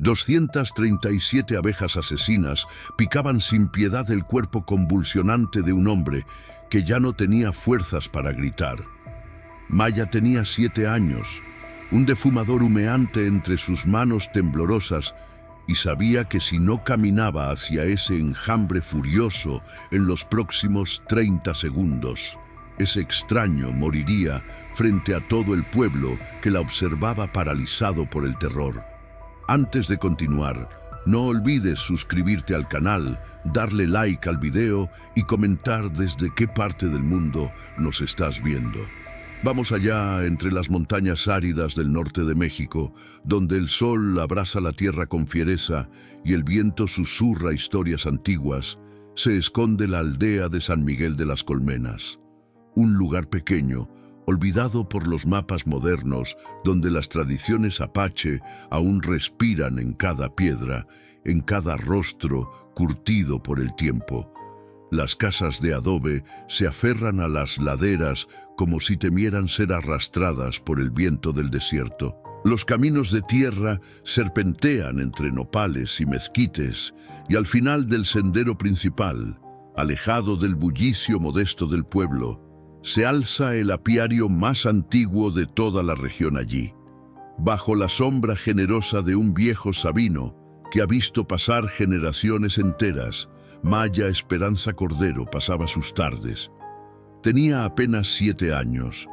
237 abejas asesinas picaban sin piedad el cuerpo convulsionante de un hombre que ya no tenía fuerzas para gritar. Maya tenía 7 años, un defumador humeante entre sus manos temblorosas, y sabía que si no caminaba hacia ese enjambre furioso en los próximos 30 segundos, ese extraño moriría frente a todo el pueblo que la observaba paralizado por el terror. Antes de continuar, no olvides suscribirte al canal, darle like al video y comentar desde qué parte del mundo nos estás viendo. Vamos allá entre las montañas áridas del norte de México, donde el sol abraza la tierra con fiereza y el viento susurra historias antiguas, se esconde la aldea de San Miguel de las Colmenas. Un lugar pequeño, olvidado por los mapas modernos, donde las tradiciones apache aún respiran en cada piedra, en cada rostro curtido por el tiempo. Las casas de adobe se aferran a las laderas como si temieran ser arrastradas por el viento del desierto. Los caminos de tierra serpentean entre nopales y mezquites, y al final del sendero principal, alejado del bullicio modesto del pueblo, se alza el apiario más antiguo de toda la región allí. Bajo la sombra generosa de un viejo sabino que ha visto pasar generaciones enteras, Maya Esperanza Cordero pasaba sus tardes. Tenía apenas 7 años,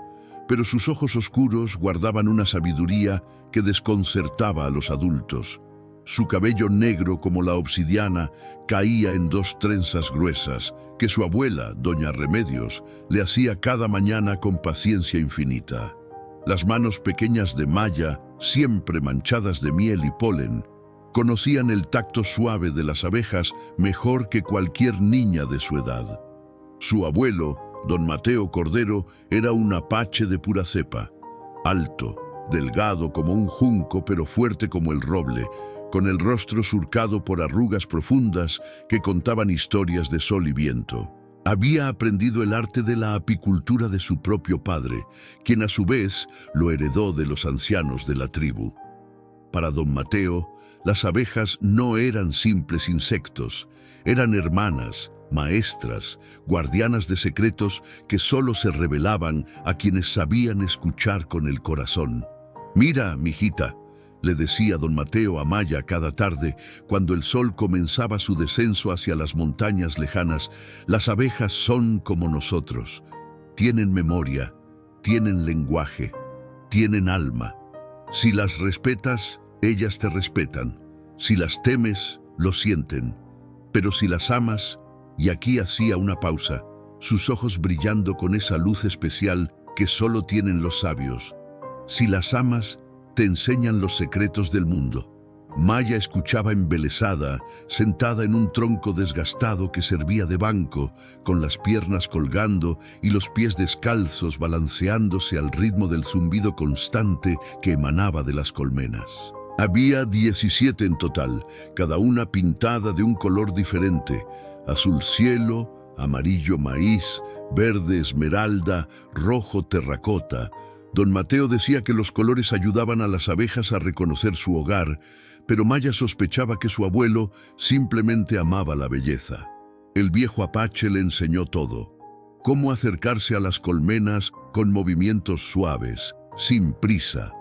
pero sus ojos oscuros guardaban una sabiduría que desconcertaba a los adultos. Su cabello negro como la obsidiana caía en 2 trenzas gruesas que su abuela, doña Remedios, le hacía cada mañana con paciencia infinita. Las manos pequeñas de Maya, siempre manchadas de miel y polen, conocían el tacto suave de las abejas mejor que cualquier niña de su edad. Su abuelo, don Mateo Cordero, era un apache de pura cepa, alto, delgado como un junco pero fuerte como el roble, con el rostro surcado por arrugas profundas que contaban historias de sol y viento. Había aprendido el arte de la apicultura de su propio padre, quien a su vez lo heredó de los ancianos de la tribu. Para don Mateo, las abejas no eran simples insectos, eran hermanas, maestras, guardianas de secretos que solo se revelaban a quienes sabían escuchar con el corazón. «Mira, mijita», le decía don Mateo a Maya cada tarde, cuando el sol comenzaba su descenso hacia las montañas lejanas, «las abejas son como nosotros. Tienen memoria, tienen lenguaje, tienen alma. Si las respetas, ellas te respetan. Si las temes, lo sienten. Pero si las amas», y aquí hacía una pausa, sus ojos brillando con esa luz especial que solo tienen los sabios. «Si las amas, te enseñan los secretos del mundo». Maya escuchaba embelesada, sentada en un tronco desgastado que servía de banco, con las piernas colgando y los pies descalzos balanceándose al ritmo del zumbido constante que emanaba de las colmenas. Había 17 en total, cada una pintada de un color diferente: azul cielo, amarillo maíz, verde esmeralda, rojo terracota. Don Mateo decía que los colores ayudaban a las abejas a reconocer su hogar, pero Maya sospechaba que su abuelo simplemente amaba la belleza. El viejo apache le enseñó todo: cómo acercarse a las colmenas con movimientos suaves, sin prisa;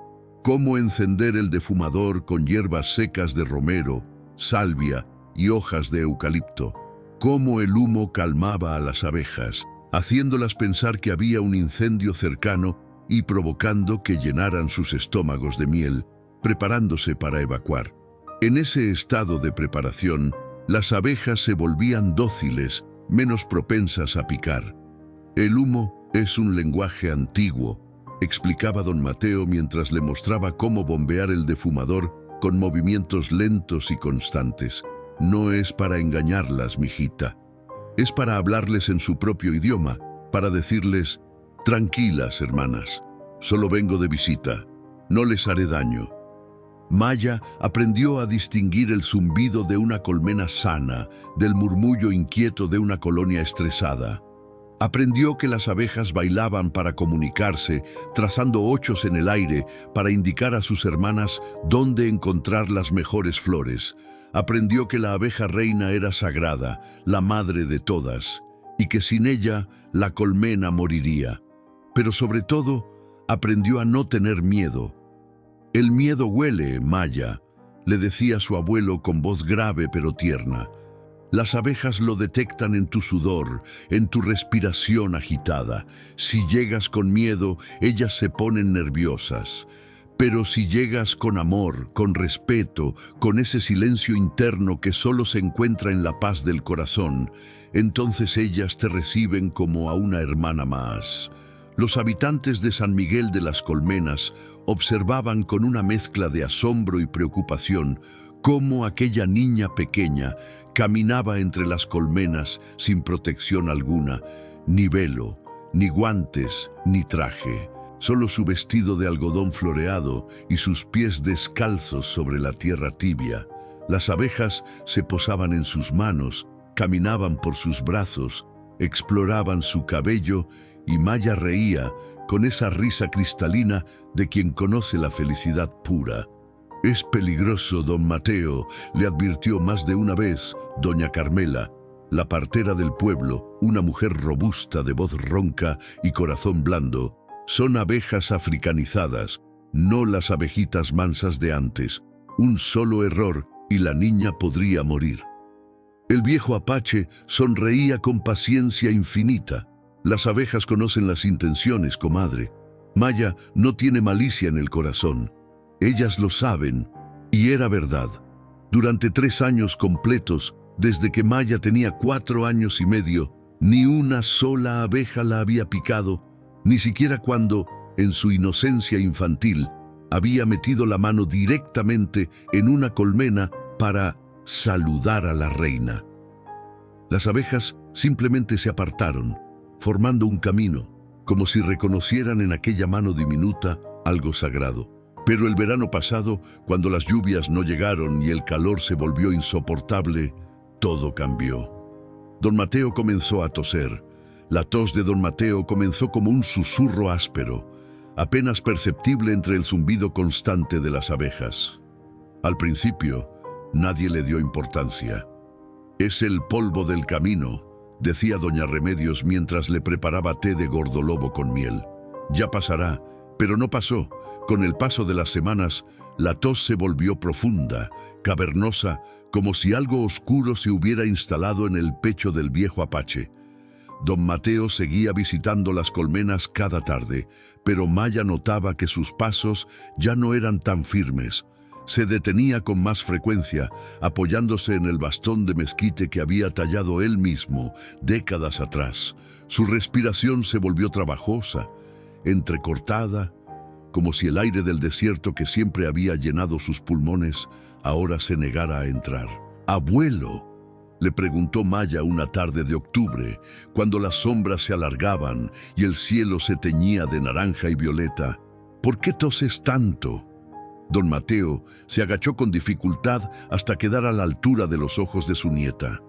cómo encender el defumador con hierbas secas de romero, salvia y hojas de eucalipto; cómo el humo calmaba a las abejas, haciéndolas pensar que había un incendio cercano y provocando que llenaran sus estómagos de miel, preparándose para evacuar. En ese estado de preparación, las abejas se volvían dóciles, menos propensas a picar. «El humo es un lenguaje antiguo», explicaba don Mateo mientras le mostraba cómo bombear el defumador con movimientos lentos y constantes. «No es para engañarlas, mijita. Es para hablarles en su propio idioma, para decirles: tranquilas, hermanas, solo vengo de visita, no les haré daño». Maya aprendió a distinguir el zumbido de una colmena sana del murmullo inquieto de una colonia estresada. Aprendió que las abejas bailaban para comunicarse, trazando ochos en el aire para indicar a sus hermanas dónde encontrar las mejores flores. Aprendió que la abeja reina era sagrada, la madre de todas, y que sin ella la colmena moriría. Pero sobre todo, aprendió a no tener miedo. «El miedo huele, Maya», le decía su abuelo con voz grave pero tierna. «Las abejas lo detectan en tu sudor, en tu respiración agitada. Si llegas con miedo, ellas se ponen nerviosas. Pero si llegas con amor, con respeto, con ese silencio interno que solo se encuentra en la paz del corazón, entonces ellas te reciben como a una hermana más». Los habitantes de San Miguel de las Colmenas observaban con una mezcla de asombro y preocupación cómo aquella niña pequeña caminaba entre las colmenas sin protección alguna, ni velo, ni guantes, ni traje, solo su vestido de algodón floreado y sus pies descalzos sobre la tierra tibia. Las abejas se posaban en sus manos, caminaban por sus brazos, exploraban su cabello, y Maya reía con esa risa cristalina de quien conoce la felicidad pura. «Es peligroso, don Mateo», le advirtió más de una vez doña Carmela, la partera del pueblo, una mujer robusta de voz ronca y corazón blando. «Son abejas africanizadas, no las abejitas mansas de antes. Un solo error y la niña podría morir». El viejo apache sonreía con paciencia infinita. «Las abejas conocen las intenciones, comadre. Maya no tiene malicia en el corazón. Ellas lo saben». Y era verdad. Durante 3 años completos, desde que Maya tenía 4 años y medio, ni una sola abeja la había picado, ni siquiera cuando, en su inocencia infantil, había metido la mano directamente en una colmena para saludar a la reina. Las abejas simplemente se apartaron, formando un camino, como si reconocieran en aquella mano diminuta algo sagrado. Pero el verano pasado, cuando las lluvias no llegaron y el calor se volvió insoportable, todo cambió. Don Mateo comenzó a toser. La tos de don Mateo comenzó como un susurro áspero, apenas perceptible entre el zumbido constante de las abejas. Al principio, nadie le dio importancia. «Es el polvo del camino», decía doña Remedios mientras le preparaba té de gordolobo con miel. «Ya pasará», pero no pasó. Con el paso de las semanas, la tos se volvió profunda, cavernosa, como si algo oscuro se hubiera instalado en el pecho del viejo apache. Don Mateo seguía visitando las colmenas cada tarde, pero Maya notaba que sus pasos ya no eran tan firmes. Se detenía con más frecuencia, apoyándose en el bastón de mezquite que había tallado él mismo décadas atrás. Su respiración se volvió trabajosa, entrecortada, como si el aire del desierto que siempre había llenado sus pulmones ahora se negara a entrar. «Abuelo», le preguntó Maya una tarde de octubre, cuando las sombras se alargaban y el cielo se teñía de naranja y violeta, «¿por qué toses tanto?». Don Mateo se agachó con dificultad hasta quedar a la altura de los ojos de su nieta.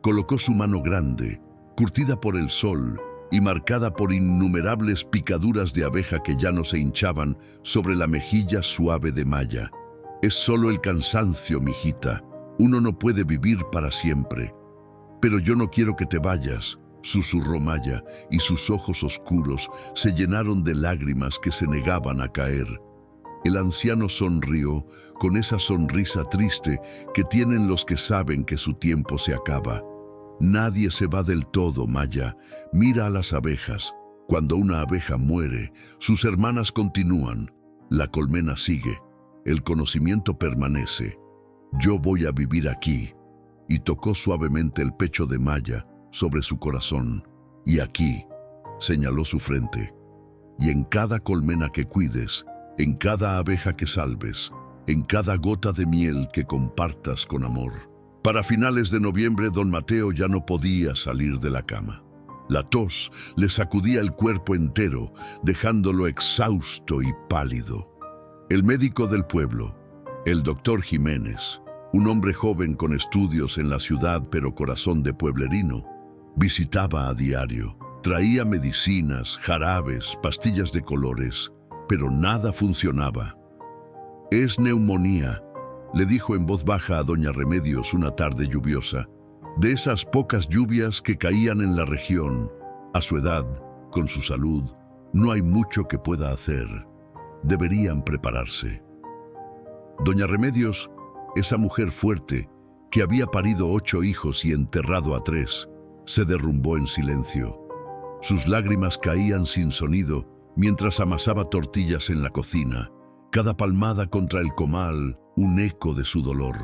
Colocó su mano grande, curtida por el sol y marcada por innumerables picaduras de abeja que ya no se hinchaban, sobre la mejilla suave de Maya. «Es solo el cansancio, mijita. Uno no puede vivir para siempre». «Pero yo no quiero que te vayas», susurró Maya, y sus ojos oscuros se llenaron de lágrimas que se negaban a caer. El anciano sonrió con esa sonrisa triste que tienen los que saben que su tiempo se acaba. «Nadie se va del todo, Maya. Mira a las abejas. Cuando una abeja muere, sus hermanas continúan. La colmena sigue. El conocimiento permanece. Yo voy a vivir aquí». Y tocó suavemente el pecho de Maya sobre su corazón. «Y aquí», señaló su frente. «Y en cada colmena que cuides, en cada abeja que salves, en cada gota de miel que compartas con amor». Para finales de noviembre, don Mateo ya no podía salir de la cama. La tos le sacudía el cuerpo entero, dejándolo exhausto y pálido. El médico del pueblo, el doctor Jiménez, un hombre joven con estudios en la ciudad pero corazón de pueblerino, visitaba a diario. Traía medicinas, jarabes, pastillas de colores, pero nada funcionaba. «Es neumonía», le dijo en voz baja a doña Remedios una tarde lluviosa, de esas pocas lluvias que caían en la región. A su edad, con su salud, no hay mucho que pueda hacer. Deberían prepararse. Doña Remedios, esa mujer fuerte, que había parido 8 hijos y enterrado a 3, se derrumbó en silencio. Sus lágrimas caían sin sonido mientras amasaba tortillas en la cocina, cada palmada contra el comal un eco de su dolor.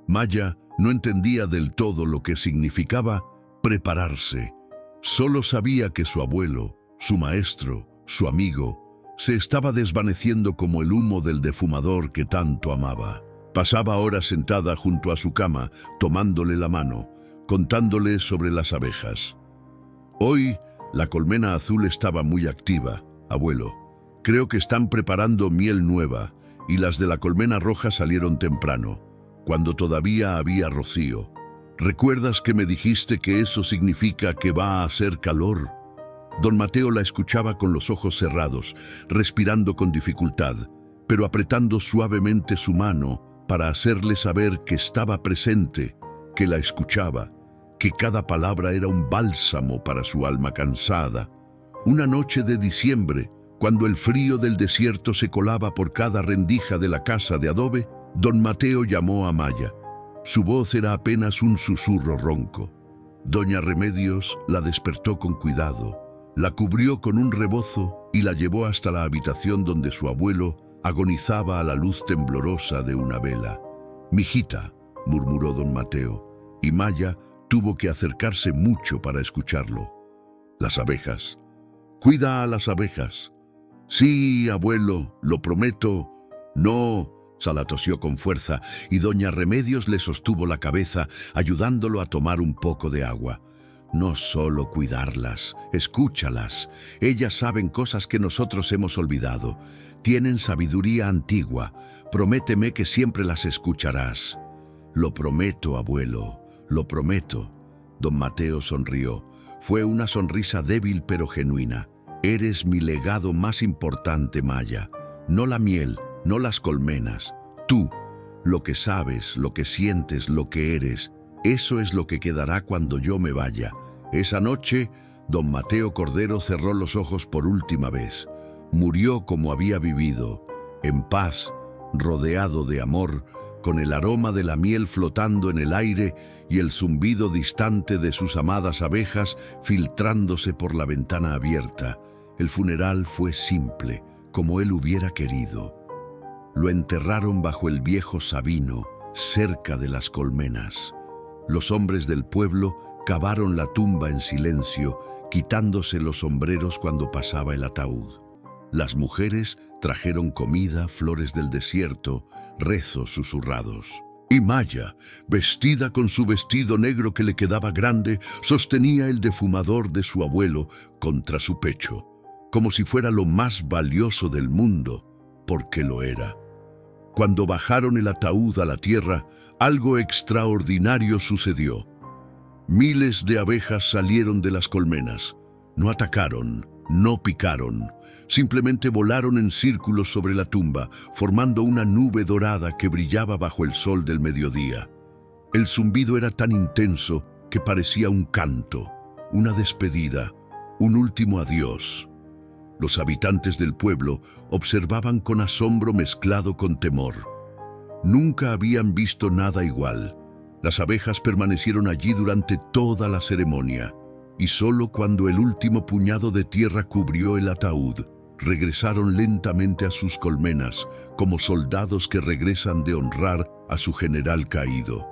Maya no entendía del todo lo que significaba prepararse. Solo sabía que su abuelo, su maestro, su amigo, se estaba desvaneciendo como el humo del defumador que tanto amaba. Pasaba horas sentada junto a su cama, tomándole la mano, contándole sobre las abejas. Hoy, la colmena azul estaba muy activa, abuelo. Creo que están preparando miel nueva, y las de la colmena roja salieron temprano, cuando todavía había rocío. ¿Recuerdas que me dijiste que eso significa que va a hacer calor? Don Mateo la escuchaba con los ojos cerrados, respirando con dificultad, pero apretando suavemente su mano para hacerle saber que estaba presente, que la escuchaba, que cada palabra era un bálsamo para su alma cansada. Una noche de diciembre, cuando el frío del desierto se colaba por cada rendija de la casa de adobe, don Mateo llamó a Maya. Su voz era apenas un susurro ronco. Doña Remedios la despertó con cuidado, la cubrió con un rebozo y la llevó hasta la habitación donde su abuelo agonizaba a la luz temblorosa de una vela. «Mijita», murmuró don Mateo, y Maya tuvo que acercarse mucho para escucharlo. «Las abejas. Cuida a las abejas». «Sí, abuelo, lo prometo». «No», Sala tosió con fuerza y doña Remedios le sostuvo la cabeza, ayudándolo a tomar un poco de agua. «No solo cuidarlas, escúchalas. Ellas saben cosas que nosotros hemos olvidado. Tienen sabiduría antigua. Prométeme que siempre las escucharás». «Lo prometo, abuelo, lo prometo». Don Mateo sonrió. Fue una sonrisa débil pero genuina. «Eres mi legado más importante, Maya. No la miel, no las colmenas. Tú, lo que sabes, lo que sientes, lo que eres, eso es lo que quedará cuando yo me vaya». Esa noche, don Mateo Cordero cerró los ojos por última vez. Murió como había vivido, en paz, rodeado de amor, con el aroma de la miel flotando en el aire y el zumbido distante de sus amadas abejas filtrándose por la ventana abierta. El funeral fue simple, como él hubiera querido. Lo enterraron bajo el viejo sabino, cerca de las colmenas. Los hombres del pueblo cavaron la tumba en silencio, quitándose los sombreros cuando pasaba el ataúd. Las mujeres trajeron comida, flores del desierto, rezos susurrados. Y Maya, vestida con su vestido negro que le quedaba grande, sostenía el defumador de su abuelo contra su pecho, como si fuera lo más valioso del mundo, porque lo era. Cuando bajaron el ataúd a la tierra, algo extraordinario sucedió. Miles de abejas salieron de las colmenas. No atacaron, no picaron. Simplemente volaron en círculos sobre la tumba, formando una nube dorada que brillaba bajo el sol del mediodía. El zumbido era tan intenso que parecía un canto, una despedida, un último adiós. Los habitantes del pueblo observaban con asombro mezclado con temor. Nunca habían visto nada igual. Las abejas permanecieron allí durante toda la ceremonia, y solo cuando el último puñado de tierra cubrió el ataúd, regresaron lentamente a sus colmenas, como soldados que regresan de honrar a su general caído.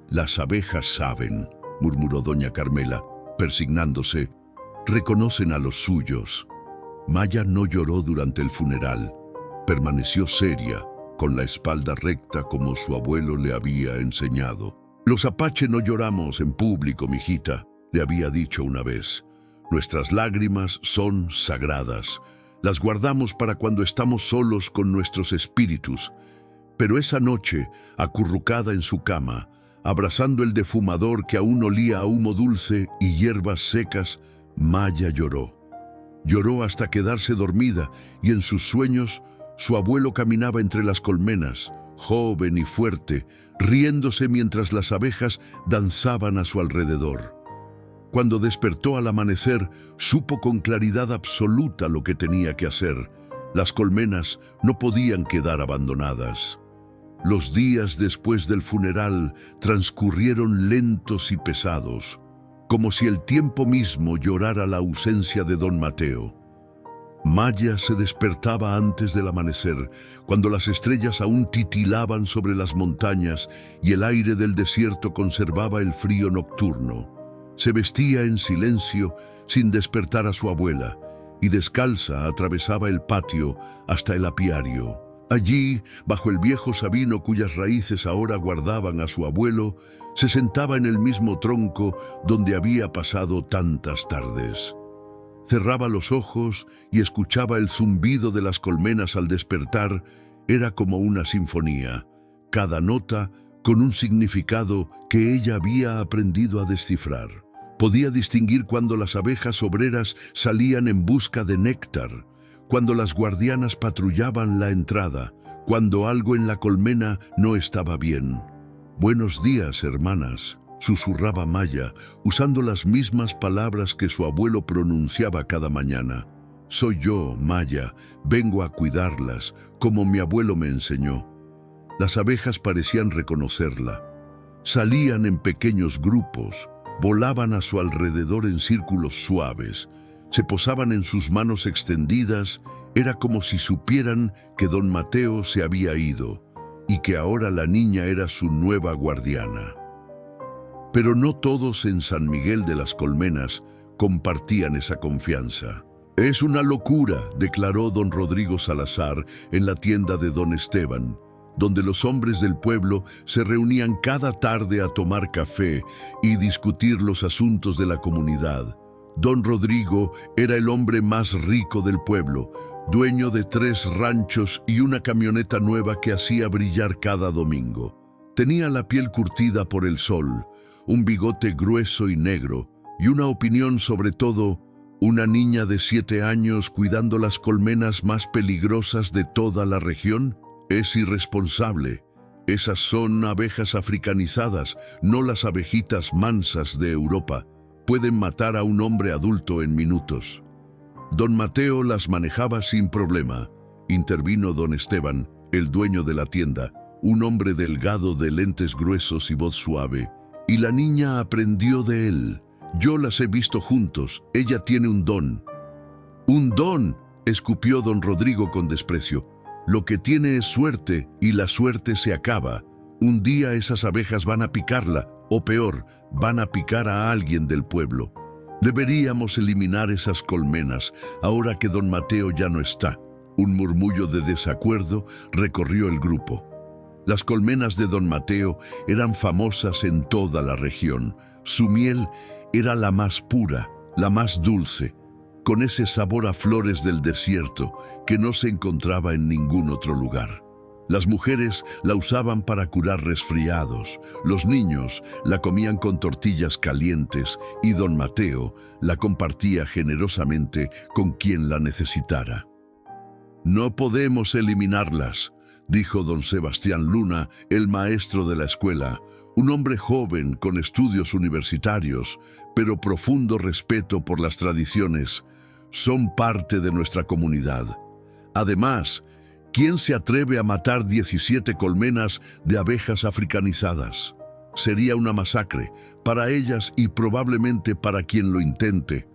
«Las abejas saben», murmuró doña Carmela, persignándose. «Reconocen a los suyos». Maya no lloró durante el funeral. Permaneció seria, con la espalda recta como su abuelo le había enseñado. «Los apache no lloramos en público, mijita», le había dicho una vez. «Nuestras lágrimas son sagradas. Las guardamos para cuando estamos solos con nuestros espíritus». Pero esa noche, acurrucada en su cama, abrazando el defumador que aún olía a humo dulce y hierbas secas, Maya lloró. Lloró hasta quedarse dormida y en sus sueños su abuelo caminaba entre las colmenas, joven y fuerte, riéndose mientras las abejas danzaban a su alrededor. Cuando despertó al amanecer, supo con claridad absoluta lo que tenía que hacer. Las colmenas no podían quedar abandonadas. Los días después del funeral transcurrieron lentos y pesados, como si el tiempo mismo llorara la ausencia de don Mateo. Maya se despertaba antes del amanecer, cuando las estrellas aún titilaban sobre las montañas y el aire del desierto conservaba el frío nocturno. Se vestía en silencio, sin despertar a su abuela, y descalza atravesaba el patio hasta el apiario. Allí, bajo el viejo sabino cuyas raíces ahora guardaban a su abuelo, se sentaba en el mismo tronco donde había pasado tantas tardes. Cerraba los ojos y escuchaba el zumbido de las colmenas al despertar. Era como una sinfonía, cada nota con un significado que ella había aprendido a descifrar. Podía distinguir cuando las abejas obreras salían en busca de néctar, cuando las guardianas patrullaban la entrada, cuando algo en la colmena no estaba bien. «Buenos días, hermanas», susurraba Maya, usando las mismas palabras que su abuelo pronunciaba cada mañana. «Soy yo, Maya, vengo a cuidarlas, como mi abuelo me enseñó». Las abejas parecían reconocerla. Salían en pequeños grupos, volaban a su alrededor en círculos suaves, se posaban en sus manos extendidas. Era como si supieran que don Mateo se había ido y que ahora la niña era su nueva guardiana. Pero no todos en San Miguel de las Colmenas compartían esa confianza. «Es una locura», declaró don Rodrigo Salazar en la tienda de don Esteban, donde los hombres del pueblo se reunían cada tarde a tomar café y discutir los asuntos de la comunidad. Don Rodrigo era el hombre más rico del pueblo, dueño de 3 ranchos y una camioneta nueva que hacía brillar cada domingo. Tenía la piel curtida por el sol, un bigote grueso y negro, y una opinión sobre todo: una niña de 7 años cuidando las colmenas más peligrosas de toda la región. Es irresponsable. Esas son abejas africanizadas, no las abejitas mansas de Europa. Pueden matar a un hombre adulto en minutos. Don Mateo las manejaba sin problema. Intervino don Esteban, el dueño de la tienda, un hombre delgado de lentes gruesos y voz suave. Y la niña aprendió de él. Yo las he visto juntos. Ella tiene un don. «¡Un don!», escupió don Rodrigo con desprecio. «Lo que tiene es suerte, y la suerte se acaba. Un día esas abejas van a picarla, o peor, van a picar a alguien del pueblo. Deberíamos eliminar esas colmenas, ahora que don Mateo ya no está». Un murmullo de desacuerdo recorrió el grupo. Las colmenas de don Mateo eran famosas en toda la región. Su miel era la más pura, la más dulce, con ese sabor a flores del desierto que no se encontraba en ningún otro lugar. Las mujeres la usaban para curar resfriados, los niños la comían con tortillas calientes y don Mateo la compartía generosamente con quien la necesitara. «No podemos eliminarlas», dijo don Sebastián Luna, el maestro de la escuela, un hombre joven con estudios universitarios, pero profundo respeto por las tradiciones. «Son parte de nuestra comunidad. Además, ¿quién se atreve a matar 17 colmenas de abejas africanizadas? Sería una masacre para ellas y probablemente para quien lo intente».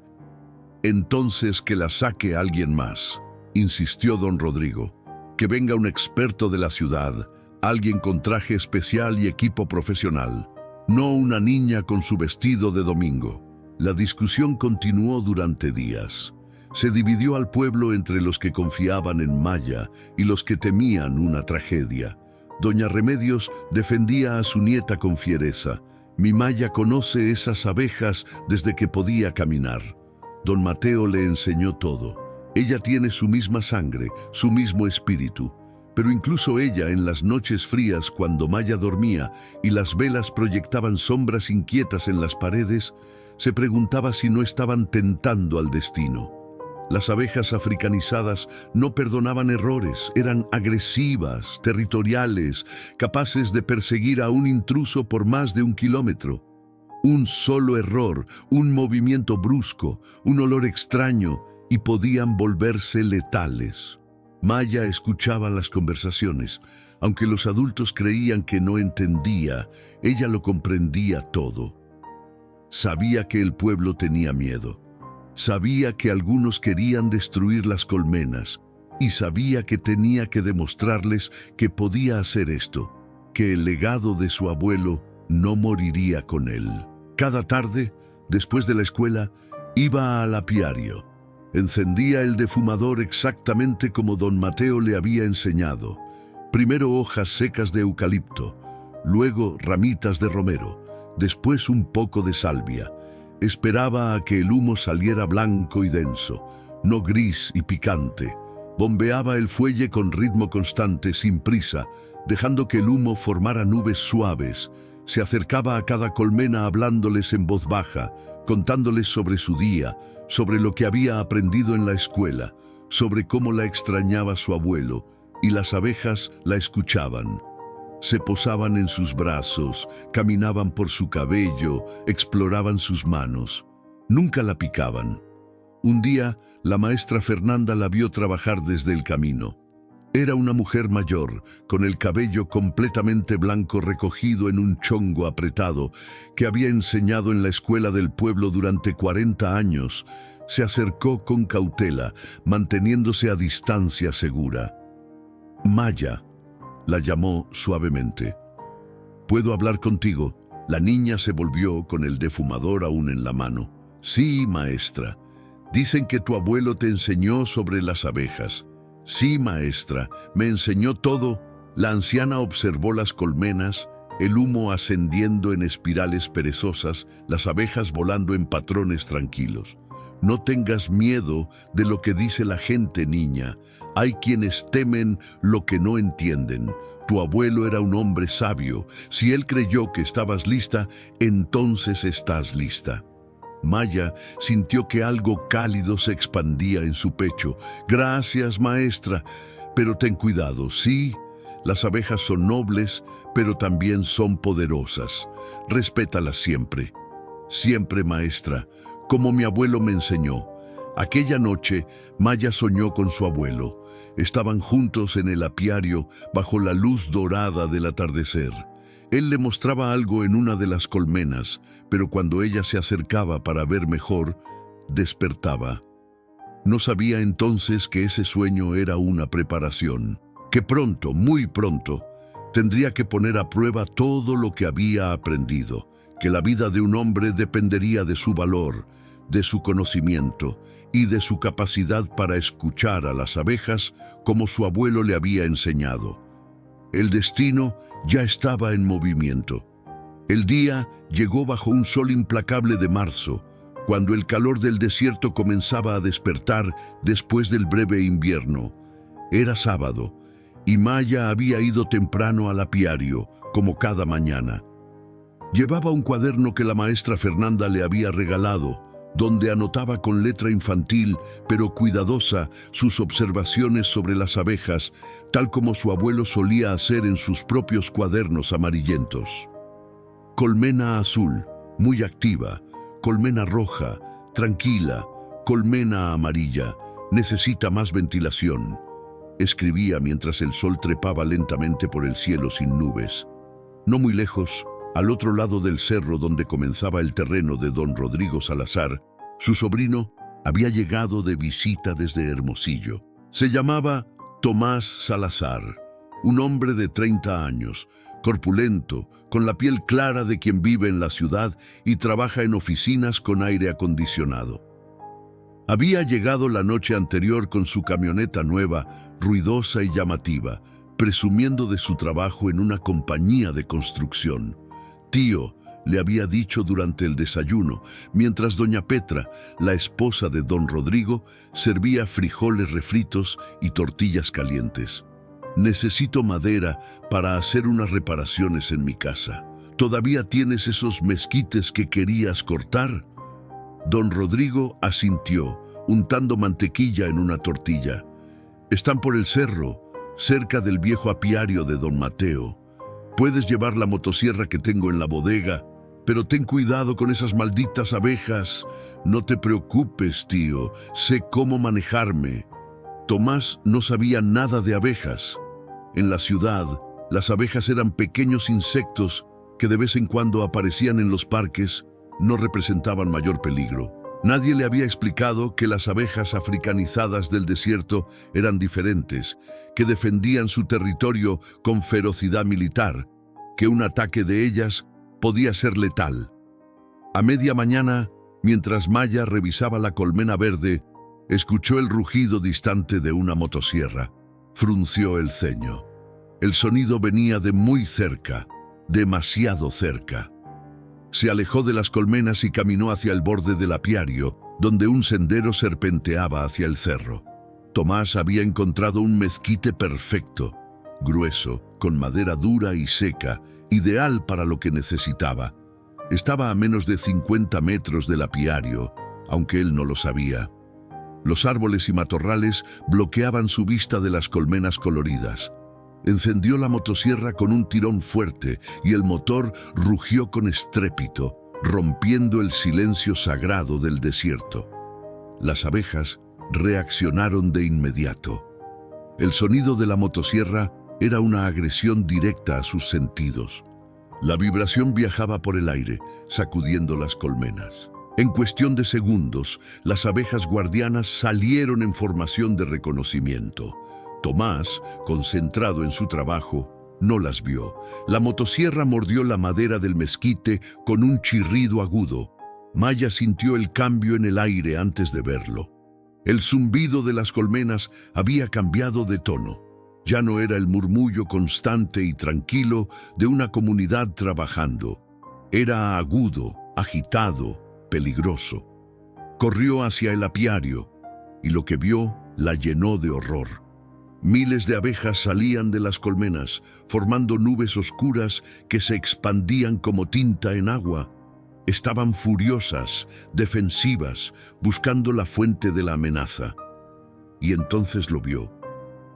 «Entonces que la saque alguien más», insistió don Rodrigo. «Que venga un experto de la ciudad, alguien con traje especial y equipo profesional, no una niña con su vestido de domingo». La discusión continuó durante días. Se dividió al pueblo entre los que confiaban en Maya y los que temían una tragedia. Doña Remedios defendía a su nieta con fiereza. «Mi Maya conoce esas abejas desde que podía caminar. Don Mateo le enseñó todo. Ella tiene su misma sangre, su mismo espíritu». Pero incluso ella, en las noches frías cuando Maya dormía y las velas proyectaban sombras inquietas en las paredes, Se preguntaba si no estaban tentando al destino. Las abejas africanizadas no perdonaban errores, eran agresivas, territoriales, capaces de perseguir a un intruso por más de 1 kilómetro. Un solo error, un movimiento brusco, un olor extraño y podían volverse letales. Maya escuchaba las conversaciones. Aunque los adultos creían que no entendía, ella lo comprendía todo. Sabía que el pueblo tenía miedo. Sabía que algunos querían destruir las colmenas y sabía que tenía que demostrarles que podía hacer esto, que el legado de su abuelo no moriría con él. Cada tarde, después de la escuela, iba al apiario. Encendía el defumador exactamente como don Mateo le había enseñado. Primero hojas secas de eucalipto, luego ramitas de romero, después un poco de salvia. Esperaba a que el humo saliera blanco y denso, no gris y picante. Bombeaba el fuelle con ritmo constante, sin prisa, dejando que el humo formara nubes suaves. Se acercaba a cada colmena hablándoles en voz baja, contándoles sobre su día, sobre lo que había aprendido en la escuela, sobre cómo la extrañaba su abuelo, y las abejas la escuchaban. Se posaban en sus brazos, caminaban por su cabello, exploraban sus manos. Nunca la picaban. Un día, la maestra Fernanda la vio trabajar desde el camino. Era una mujer mayor, con el cabello completamente blanco recogido en un chongo apretado, que había enseñado en la escuela del pueblo durante 40 años. Se acercó con cautela, manteniéndose a distancia segura. Maya, la llamó suavemente. ¿Puedo hablar contigo? La niña se volvió con el defumador aún en la mano. Sí, maestra. Dicen que tu abuelo te enseñó sobre las abejas. Sí, maestra, me enseñó todo. La anciana observó las colmenas, el humo ascendiendo en espirales perezosas, las abejas volando en patrones tranquilos. No tengas miedo de lo que dice la gente, niña. Hay quienes temen lo que no entienden. Tu abuelo era un hombre sabio. Si él creyó que estabas lista, entonces estás lista. Maya sintió que algo cálido se expandía en su pecho. Gracias, maestra. Pero ten cuidado, sí. Las abejas son nobles, pero también son poderosas. Respétalas siempre. Siempre, maestra, como mi abuelo me enseñó. Aquella noche, Maya soñó con su abuelo. Estaban juntos en el apiario bajo la luz dorada del atardecer. Él le mostraba algo en una de las colmenas, pero cuando ella se acercaba para ver mejor, despertaba. No sabía entonces que ese sueño era una preparación, que pronto, muy pronto, tendría que poner a prueba todo lo que había aprendido, que la vida de un hombre dependería de su valor, de su conocimiento y de su capacidad para escuchar a las abejas como su abuelo le había enseñado. El destino ya estaba en movimiento. El día llegó bajo un sol implacable de marzo, cuando el calor del desierto comenzaba a despertar después del breve invierno. Era sábado, y Maya había ido temprano al apiario, como cada mañana. Llevaba un cuaderno que la maestra Fernanda le había regalado, donde anotaba con letra infantil, pero cuidadosa, sus observaciones sobre las abejas, tal como su abuelo solía hacer en sus propios cuadernos amarillentos. Colmena azul, muy activa. Colmena roja, tranquila. Colmena amarilla, necesita más ventilación. Escribía mientras el sol trepaba lentamente por el cielo sin nubes. No muy lejos, al otro lado del cerro donde comenzaba el terreno de don Rodrigo Salazar, su sobrino había llegado de visita desde Hermosillo. Se llamaba Tomás Salazar, un hombre de 30 años, corpulento, con la piel clara de quien vive en la ciudad y trabaja en oficinas con aire acondicionado. Había llegado la noche anterior con su camioneta nueva, ruidosa y llamativa, presumiendo de su trabajo en una compañía de construcción. Tío, le había dicho durante el desayuno, mientras doña Petra, la esposa de don Rodrigo, servía frijoles refritos y tortillas calientes. Necesito madera para hacer unas reparaciones en mi casa. ¿Todavía tienes esos mezquites que querías cortar? Don Rodrigo asintió, untando mantequilla en una tortilla. Están por el cerro, cerca del viejo apiario de don Mateo. Puedes llevar la motosierra que tengo en la bodega, pero ten cuidado con esas malditas abejas. No te preocupes, tío, sé cómo manejarme. Tomás no sabía nada de abejas. En la ciudad, las abejas eran pequeños insectos que de vez en cuando aparecían en los parques. No representaban mayor peligro. Nadie le había explicado que las abejas africanizadas del desierto eran diferentes, que defendían su territorio con ferocidad militar, que un ataque de ellas podía ser letal. A media mañana, mientras Maya revisaba la colmena verde, escuchó el rugido distante de una motosierra. Frunció el ceño. El sonido venía de muy cerca, demasiado cerca. Se alejó de las colmenas y caminó hacia el borde del apiario, donde un sendero serpenteaba hacia el cerro. Tomás había encontrado un mezquite perfecto, grueso, con madera dura y seca, ideal para lo que necesitaba. Estaba a menos de 50 metros del apiario, aunque él no lo sabía. Los árboles y matorrales bloqueaban su vista de las colmenas coloridas. Encendió la motosierra con un tirón fuerte y el motor rugió con estrépito, rompiendo el silencio sagrado del desierto. Las abejas reaccionaron de inmediato. El sonido de la motosierra era una agresión directa a sus sentidos. La vibración viajaba por el aire, sacudiendo las colmenas. En cuestión de segundos, las abejas guardianas salieron en formación de reconocimiento. Tomás, concentrado en su trabajo, no las vio. La motosierra mordió la madera del mezquite con un chirrido agudo. Maya sintió el cambio en el aire antes de verlo. El zumbido de las colmenas había cambiado de tono. Ya no era el murmullo constante y tranquilo de una comunidad trabajando. Era agudo, agitado, peligroso. Corrió hacia el apiario y lo que vio la llenó de horror. Miles de abejas salían de las colmenas, formando nubes oscuras que se expandían como tinta en agua. Estaban furiosas, defensivas, buscando la fuente de la amenaza. Y entonces lo vio.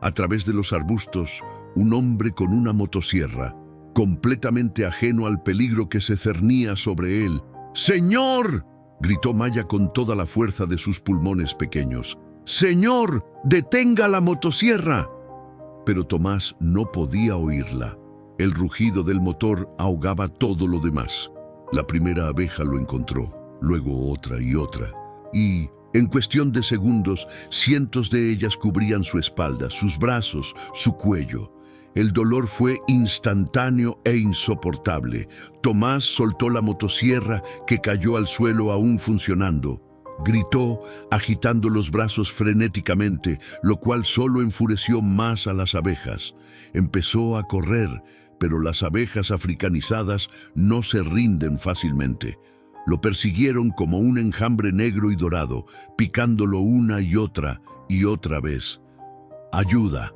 A través de los arbustos, un hombre con una motosierra, completamente ajeno al peligro que se cernía sobre él. ¡Señor!, gritó Maya con toda la fuerza de sus pulmones pequeños. ¡Señor, detenga la motosierra! Pero Tomás no podía oírla. El rugido del motor ahogaba todo lo demás. La primera abeja lo encontró, luego otra y otra. Y, en cuestión de segundos, cientos de ellas cubrían su espalda, sus brazos, su cuello. El dolor fue instantáneo e insoportable. Tomás soltó la motosierra que cayó al suelo aún funcionando. Gritó, agitando los brazos frenéticamente, lo cual solo enfureció más a las abejas. Empezó a correr, pero las abejas africanizadas no se rinden fácilmente. Lo persiguieron como un enjambre negro y dorado, picándolo una y otra vez. ¡Ayuda!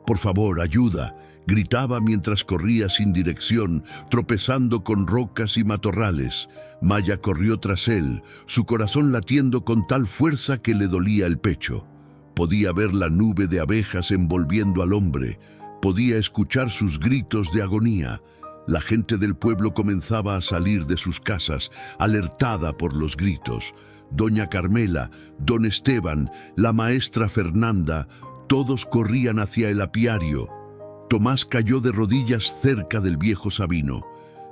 ¡Por favor, ayuda!, gritaba mientras corría sin dirección, tropezando con rocas y matorrales. Maya corrió tras él, su corazón latiendo con tal fuerza que le dolía el pecho. Podía ver la nube de abejas envolviendo al hombre. Podía escuchar sus gritos de agonía. La gente del pueblo comenzaba a salir de sus casas, alertada por los gritos. Doña Carmela, don Esteban, la maestra Fernanda, todos corrían hacia el apiario. Tomás cayó de rodillas cerca del viejo Sabino.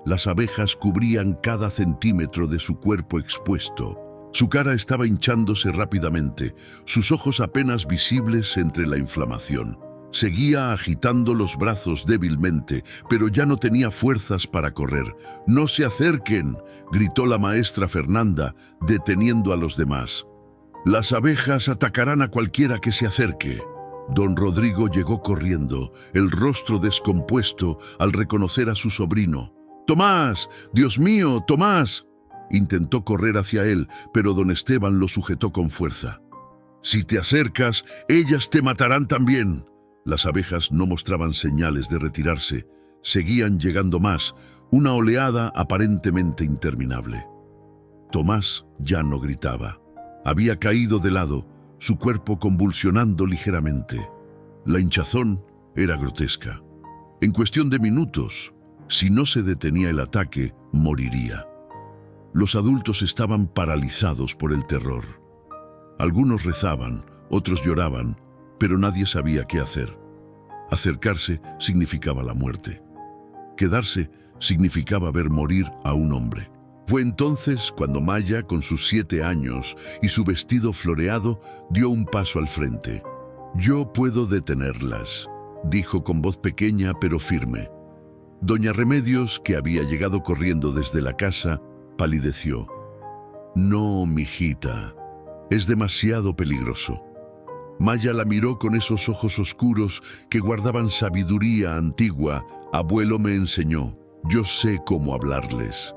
Las abejas cubrían cada centímetro de su cuerpo expuesto. Su cara estaba hinchándose rápidamente, sus ojos apenas visibles entre la inflamación. Seguía agitando los brazos débilmente, pero ya no tenía fuerzas para correr. «¡No se acerquen!», gritó la maestra Fernanda, deteniendo a los demás. «Las abejas atacarán a cualquiera que se acerque». Don Rodrigo llegó corriendo, el rostro descompuesto al reconocer a su sobrino. «¡Tomás! ¡Dios mío, Tomás!». Intentó correr hacia él, pero don Esteban lo sujetó con fuerza. «Si te acercas, ellas te matarán también». Las abejas no mostraban señales de retirarse. Seguían llegando más, una oleada aparentemente interminable. Tomás ya no gritaba. Había caído de lado, su cuerpo convulsionando ligeramente. La hinchazón era grotesca. En cuestión de minutos, si no se detenía el ataque, moriría. Los adultos estaban paralizados por el terror. Algunos rezaban, otros lloraban, pero nadie sabía qué hacer. Acercarse significaba la muerte. Quedarse significaba ver morir a un hombre. Fue entonces cuando Maya, con sus 7 años y su vestido floreado, dio un paso al frente. «Yo puedo detenerlas», dijo con voz pequeña pero firme. Doña Remedios, que había llegado corriendo desde la casa, palideció. «No, mijita, es demasiado peligroso». Maya la miró con esos ojos oscuros que guardaban sabiduría antigua. «Abuelo me enseñó, yo sé cómo hablarles».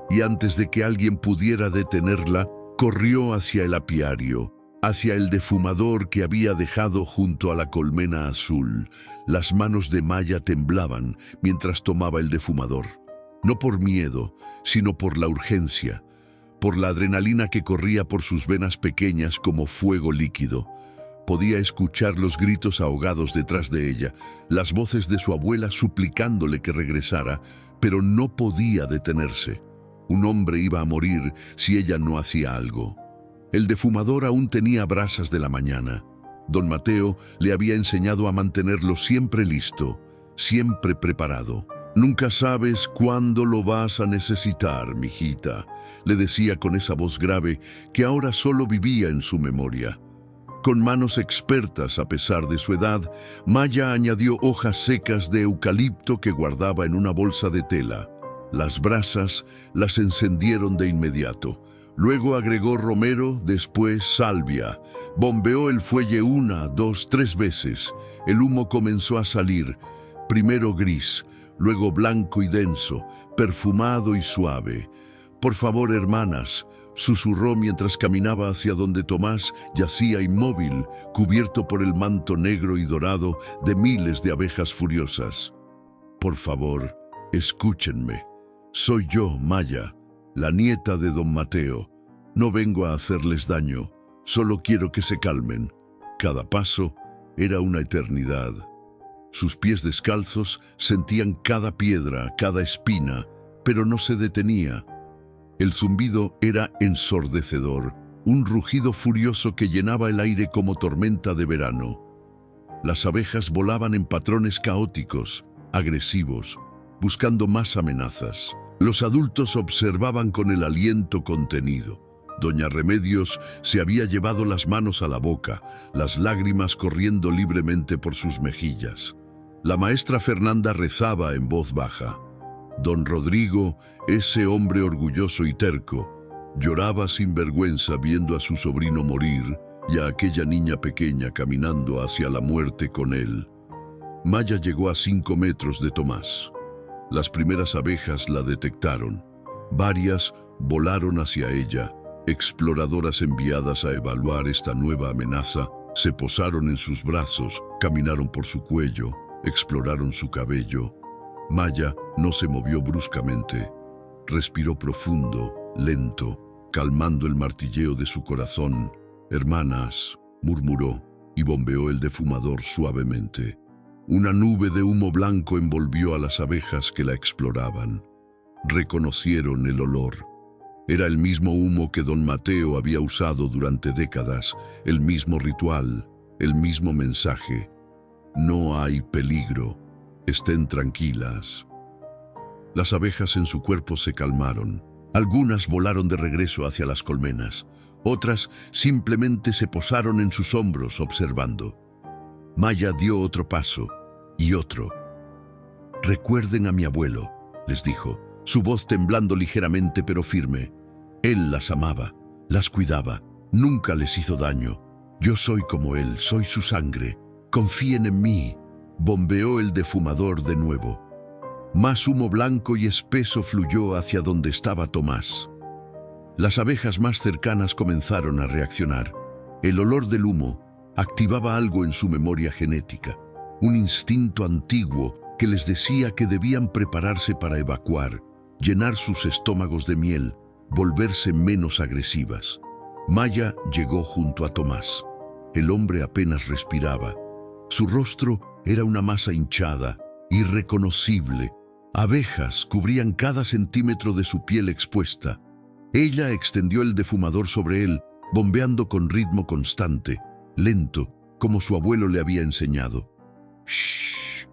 Y antes de que alguien pudiera detenerla, corrió hacia el apiario, hacia el defumador que había dejado junto a la colmena azul. Las manos de Maya temblaban mientras tomaba el defumador. No por miedo, sino por la urgencia, por la adrenalina que corría por sus venas pequeñas como fuego líquido. Podía escuchar los gritos ahogados detrás de ella, las voces de su abuela suplicándole que regresara, pero no podía detenerse. Un hombre iba a morir si ella no hacía algo. El defumador aún tenía brasas de la mañana. Don Mateo le había enseñado a mantenerlo siempre listo, siempre preparado. «Nunca sabes cuándo lo vas a necesitar, mijita», le decía con esa voz grave que ahora solo vivía en su memoria. Con manos expertas a pesar de su edad, Maya añadió hojas secas de eucalipto que guardaba en una bolsa de tela. Las brasas las encendieron de inmediato. Luego agregó romero, después salvia. Bombeó el fuelle 1, 2, 3 veces. El humo comenzó a salir, primero gris, luego blanco y denso, perfumado y suave. «Por favor, hermanas», susurró mientras caminaba hacia donde Tomás yacía inmóvil, cubierto por el manto negro y dorado de miles de abejas furiosas. «Por favor, escúchenme. Soy yo, Maya, la nieta de don Mateo. No vengo a hacerles daño, solo quiero que se calmen». Cada paso era una eternidad. Sus pies descalzos sentían cada piedra, cada espina, pero no se detenía. El zumbido era ensordecedor, un rugido furioso que llenaba el aire como tormenta de verano. Las abejas volaban en patrones caóticos, agresivos, buscando más amenazas. Los adultos observaban con el aliento contenido. Doña Remedios se había llevado las manos a la boca, las lágrimas corriendo libremente por sus mejillas. La maestra Fernanda rezaba en voz baja. Don Rodrigo, ese hombre orgulloso y terco, lloraba sin vergüenza viendo a su sobrino morir y a aquella niña pequeña caminando hacia la muerte con él. Maya llegó a 5 metros de Tomás. Las primeras abejas la detectaron. Varias volaron hacia ella. Exploradoras enviadas a evaluar esta nueva amenaza se posaron en sus brazos, caminaron por su cuello, exploraron su cabello. Maya no se movió bruscamente. Respiró profundo, lento, calmando el martilleo de su corazón. «Hermanas», murmuró, y bombeó el defumador suavemente. Una nube de humo blanco envolvió a las abejas que la exploraban. Reconocieron el olor. Era el mismo humo que don Mateo había usado durante décadas, el mismo ritual, el mismo mensaje. «No hay peligro. Estén tranquilas». Las abejas en su cuerpo se calmaron. Algunas volaron de regreso hacia las colmenas. Otras simplemente se posaron en sus hombros observando. Maya dio otro paso y otro. «Recuerden a mi abuelo», les dijo, su voz temblando ligeramente pero firme. «Él las amaba, las cuidaba, nunca les hizo daño. Yo soy como él, soy su sangre. Confíen en mí». Bombeó el defumador de nuevo. Más humo blanco y espeso fluyó hacia donde estaba Tomás. Las abejas más cercanas comenzaron a reaccionar. El olor del humo activaba algo en su memoria genética, un instinto antiguo que les decía que debían prepararse para evacuar, llenar sus estómagos de miel, volverse menos agresivas. Maya llegó junto a Tomás. El hombre apenas respiraba. Su rostro era una masa hinchada, irreconocible. Abejas cubrían cada centímetro de su piel expuesta. Ella extendió el defumador sobre él, bombeando con ritmo constante, lento, como su abuelo le había enseñado. «Shh»,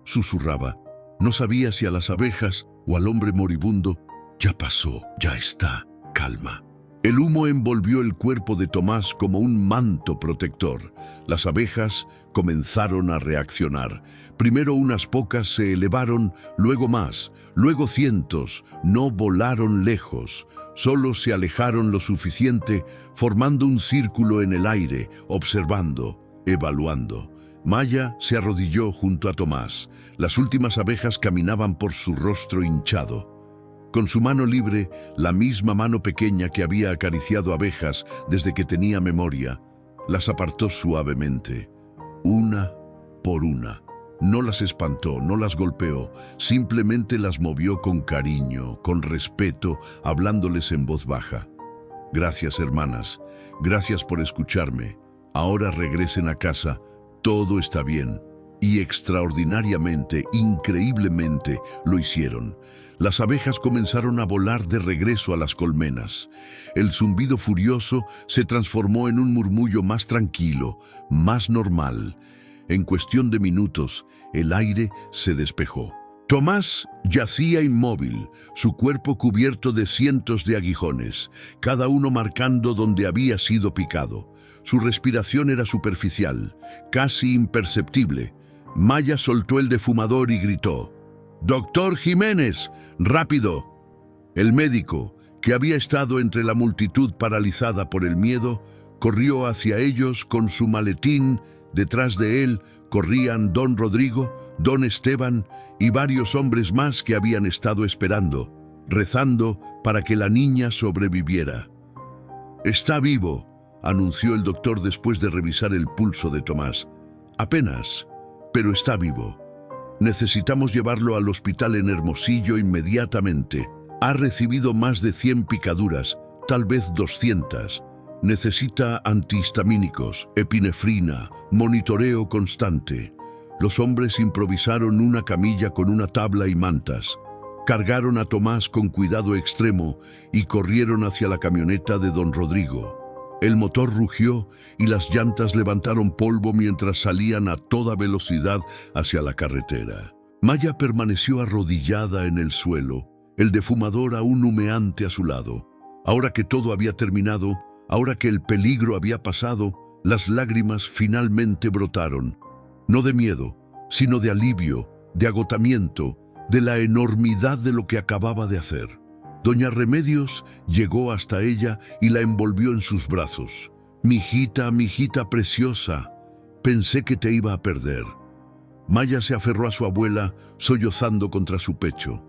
susurraba. No sabía si a las abejas o al hombre moribundo. «Ya pasó, ya está, calma». El humo envolvió el cuerpo de Tomás como un manto protector. Las abejas comenzaron a reaccionar. Primero unas pocas se elevaron, luego más, luego cientos. No volaron lejos, solo se alejaron lo suficiente, formando un círculo en el aire, observando, evaluando. Maya se arrodilló junto a Tomás. Las últimas abejas caminaban por su rostro hinchado. Con su mano libre, la misma mano pequeña que había acariciado abejas desde que tenía memoria, las apartó suavemente, una por una. No las espantó, no las golpeó, simplemente las movió con cariño, con respeto, hablándoles en voz baja. «Gracias, hermanas, gracias por escucharme. Ahora regresen a casa, todo está bien». Y extraordinariamente, increíblemente, lo hicieron. Las abejas comenzaron a volar de regreso a las colmenas. El zumbido furioso se transformó en un murmullo más tranquilo, más normal. En cuestión de minutos, el aire se despejó. Tomás yacía inmóvil, su cuerpo cubierto de cientos de aguijones, cada uno marcando donde había sido picado. Su respiración era superficial, casi imperceptible. Maya soltó el defumador y gritó: «¡Doctor Jiménez, rápido!». El médico, que había estado entre la multitud paralizada por el miedo, corrió hacia ellos con su maletín. Detrás de él corrían don Rodrigo, don Esteban y varios hombres más que habían estado esperando, rezando para que la niña sobreviviera. «Está vivo», anunció el doctor después de revisar el pulso de Tomás. «Apenas, pero está vivo. Necesitamos llevarlo al hospital en Hermosillo inmediatamente. Ha recibido más de 100 picaduras, tal vez 200. Necesita antihistamínicos, epinefrina, monitoreo constante». Los hombres improvisaron una camilla con una tabla y mantas. Cargaron a Tomás con cuidado extremo y corrieron hacia la camioneta de don Rodrigo. El motor rugió y las llantas levantaron polvo mientras salían a toda velocidad hacia la carretera. Maya permaneció arrodillada en el suelo, el defumador aún humeante a su lado. Ahora que todo había terminado, ahora que el peligro había pasado, las lágrimas finalmente brotaron. No de miedo, sino de alivio, de agotamiento, de la enormidad de lo que acababa de hacer. Doña Remedios llegó hasta ella y la envolvió en sus brazos. Mi hijita preciosa, pensé que te iba a perder». Maya se aferró a su abuela, sollozando contra su pecho.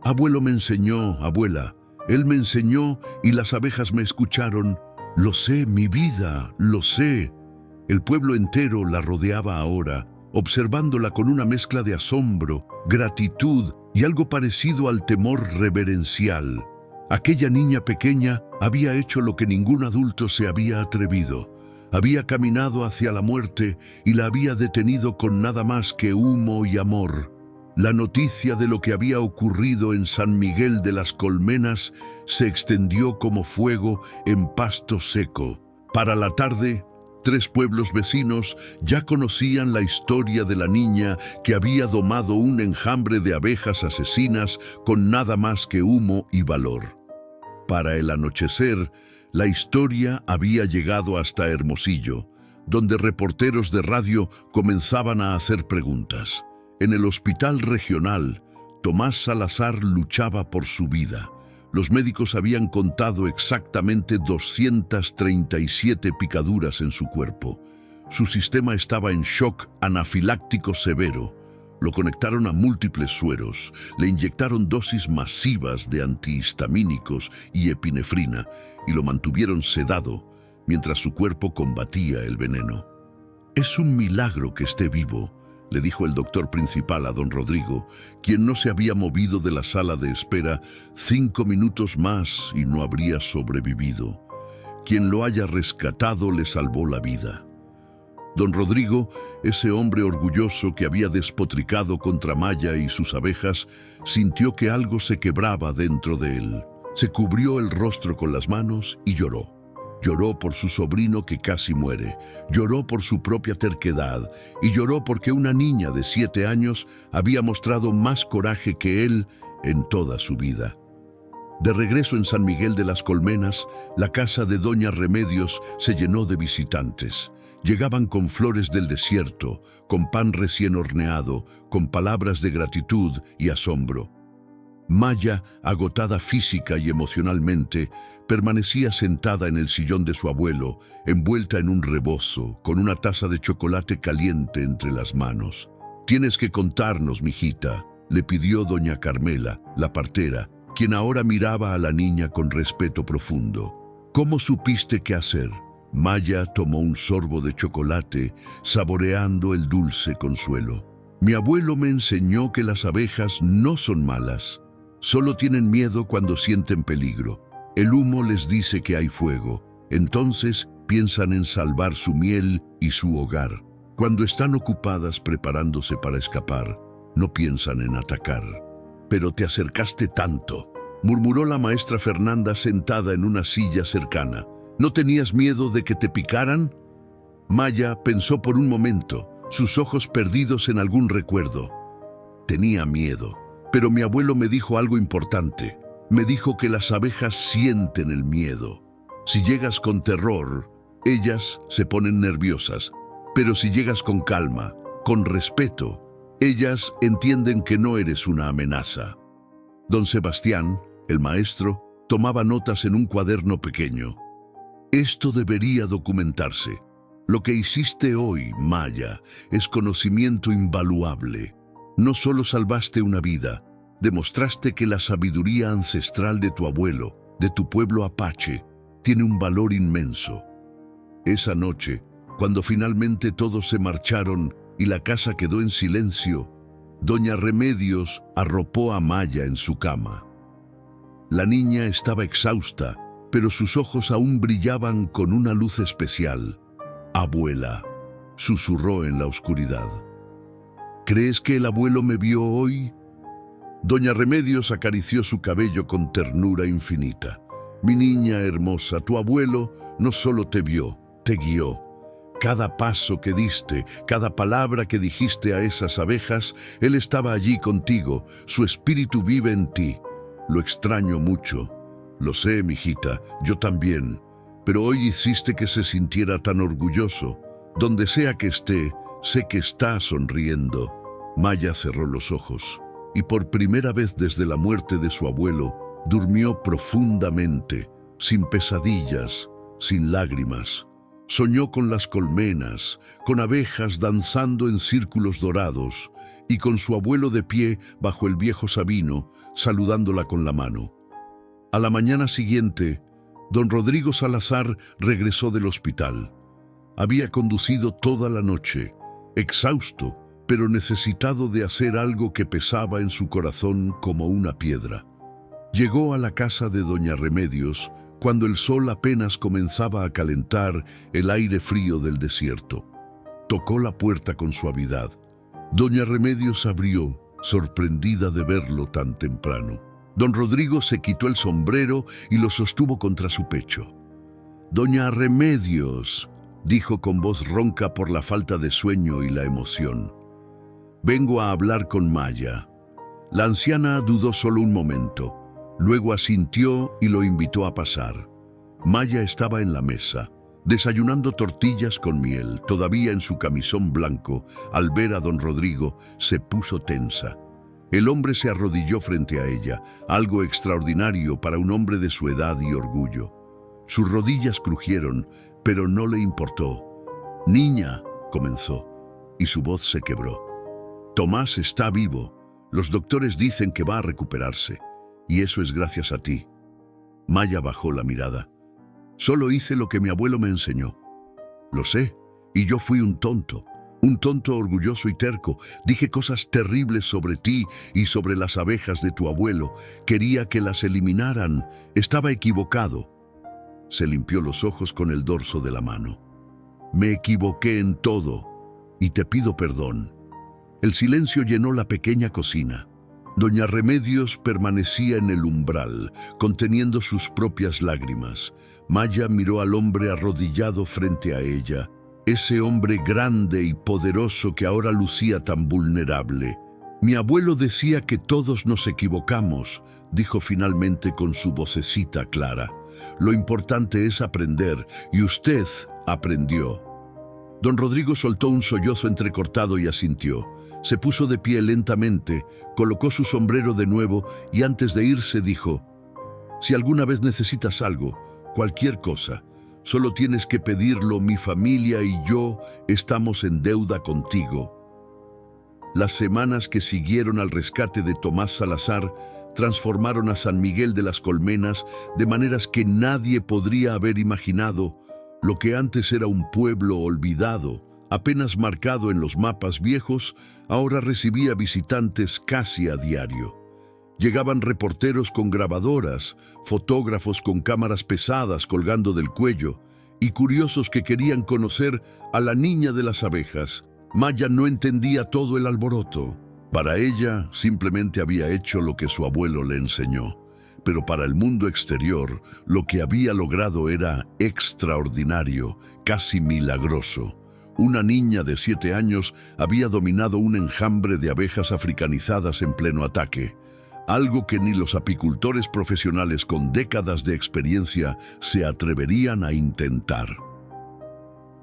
«Abuelo me enseñó, abuela. Él me enseñó y las abejas me escucharon. Lo sé, mi vida, lo sé». El pueblo entero la rodeaba ahora, observándola con una mezcla de asombro, gratitud y algo parecido al temor reverencial. Aquella niña pequeña había hecho lo que ningún adulto se había atrevido. Había caminado hacia la muerte y la había detenido con nada más que humo y amor. La noticia de lo que había ocurrido en San Miguel de las Colmenas se extendió como fuego en pasto seco. Para la tarde, 3 pueblos vecinos ya conocían la historia de la niña que había domado un enjambre de abejas asesinas con nada más que humo y valor. Para el anochecer, la historia había llegado hasta Hermosillo, donde reporteros de radio comenzaban a hacer preguntas. En el hospital regional, Tomás Salazar luchaba por su vida. Los médicos habían contado exactamente 237 picaduras en su cuerpo. Su sistema estaba en shock anafiláctico severo. Lo conectaron a múltiples sueros, le inyectaron dosis masivas de antihistamínicos y epinefrina y lo mantuvieron sedado mientras su cuerpo combatía el veneno. «Es un milagro que esté vivo», le dijo el doctor principal a don Rodrigo, quien no se había movido de la sala de espera 5 minutos más y no habría sobrevivido. Quien lo haya rescatado le salvó la vida. Don Rodrigo, ese hombre orgulloso que había despotricado contra Maya y sus abejas, sintió que algo se quebraba dentro de él. Se cubrió el rostro con las manos y lloró. Lloró por su sobrino que casi muere, lloró por su propia terquedad y lloró porque una niña de 7 años había mostrado más coraje que él en toda su vida. De regreso en San Miguel de las Colmenas, la casa de doña Remedios se llenó de visitantes. Llegaban con flores del desierto, con pan recién horneado, con palabras de gratitud y asombro. Maya, agotada física y emocionalmente, permanecía sentada en el sillón de su abuelo, envuelta en un rebozo, con una taza de chocolate caliente entre las manos. «Tienes que contarnos, mijita», le pidió doña Carmela, la partera, quien ahora miraba a la niña con respeto profundo. «¿Cómo supiste qué hacer?» Maya tomó un sorbo de chocolate, saboreando el dulce consuelo. «Mi abuelo me enseñó que las abejas no son malas. Solo tienen miedo cuando sienten peligro. El humo les dice que hay fuego. Entonces piensan en salvar su miel y su hogar. Cuando están ocupadas preparándose para escapar, no piensan en atacar». «Pero te acercaste tanto», murmuró la maestra Fernanda sentada en una silla cercana. «¿No tenías miedo de que te picaran?» Maya pensó por un momento, sus ojos perdidos en algún recuerdo. «Tenía miedo, pero mi abuelo me dijo algo importante. Me dijo que las abejas sienten el miedo. Si llegas con terror, ellas se ponen nerviosas. Pero si llegas con calma, con respeto, ellas entienden que no eres una amenaza». Don Sebastián, el maestro, tomaba notas en un cuaderno pequeño. «Esto debería documentarse. Lo que hiciste hoy, Maya, es conocimiento invaluable. No solo salvaste una vida, demostraste que la sabiduría ancestral de tu abuelo, de tu pueblo apache, tiene un valor inmenso». Esa noche, cuando finalmente todos se marcharon y la casa quedó en silencio, doña Remedios arropó a Maya en su cama. La niña estaba exhausta, pero sus ojos aún brillaban con una luz especial. «Abuela», susurró en la oscuridad. «¿Crees que el abuelo me vio hoy?» Doña Remedios acarició su cabello con ternura infinita. «Mi niña hermosa, tu abuelo no solo te vio, te guió. Cada paso que diste, cada palabra que dijiste a esas abejas, él estaba allí contigo, su espíritu vive en ti. Lo extraño mucho. Lo sé, mijita, yo también. Pero hoy hiciste que se sintiera tan orgulloso. Donde sea que esté, sé que está sonriendo». Maya cerró los ojos y por primera vez desde la muerte de su abuelo, durmió profundamente, sin pesadillas, sin lágrimas. Soñó con las colmenas, con abejas danzando en círculos dorados y con su abuelo de pie bajo el viejo sabino, saludándola con la mano. A la mañana siguiente, don Rodrigo Salazar regresó del hospital. Había conducido toda la noche, exhausto, pero necesitado de hacer algo que pesaba en su corazón como una piedra. Llegó a la casa de doña Remedios cuando el sol apenas comenzaba a calentar el aire frío del desierto. Tocó la puerta con suavidad. Doña Remedios abrió, sorprendida de verlo tan temprano. Don Rodrigo se quitó el sombrero y lo sostuvo contra su pecho. «Doña Remedios», dijo con voz ronca por la falta de sueño y la emoción, «vengo a hablar con Maya». La anciana dudó solo un momento. Luego asintió y lo invitó a pasar. Maya estaba en la mesa, desayunando tortillas con miel, todavía en su camisón blanco. Al ver a don Rodrigo, se puso tensa. El hombre se arrodilló frente a ella, algo extraordinario para un hombre de su edad y orgullo. Sus rodillas crujieron, pero no le importó. «Niña», comenzó, y su voz se quebró. «Tomás está vivo. Los doctores dicen que va a recuperarse. Y eso es gracias a ti». Maya bajó la mirada. «Solo hice lo que mi abuelo me enseñó». «Lo sé, y yo fui un tonto Un tonto, orgulloso y terco. Dije cosas terribles sobre ti y sobre las abejas de tu abuelo. Quería que las eliminaran. Estaba equivocado. Se limpió los ojos con el dorso de la mano. Me equivoqué en todo y te pido perdón. El silencio llenó la pequeña cocina. Doña Remedios permanecía en el umbral, conteniendo sus propias lágrimas. Maya miró al hombre arrodillado frente a ella, ese hombre grande y poderoso que ahora lucía tan vulnerable. Mi abuelo decía que todos nos equivocamos, dijo finalmente con su vocecita clara. Lo importante es aprender, y usted aprendió. Don Rodrigo soltó un sollozo entrecortado y asintió. Se puso de pie lentamente, colocó su sombrero de nuevo y antes de irse dijo: si alguna vez necesitas algo, cualquier cosa, solo tienes que pedirlo. Mi familia y yo estamos en deuda contigo. Las semanas que siguieron al rescate de Tomás Salazar transformaron a San Miguel de las Colmenas de maneras que nadie podría haber imaginado. Lo que antes era un pueblo olvidado, apenas marcado en los mapas viejos, ahora recibía visitantes casi a diario. Llegaban reporteros con grabadoras, fotógrafos con cámaras pesadas colgando del cuello y curiosos que querían conocer a la niña de las abejas. Maya no entendía todo el alboroto. Para ella simplemente había hecho lo que su abuelo le enseñó. Pero para el mundo exterior, lo que había logrado era extraordinario, casi milagroso. Una niña de 7 años había dominado un enjambre de abejas africanizadas en pleno ataque, algo que ni los apicultores profesionales con décadas de experiencia se atreverían a intentar.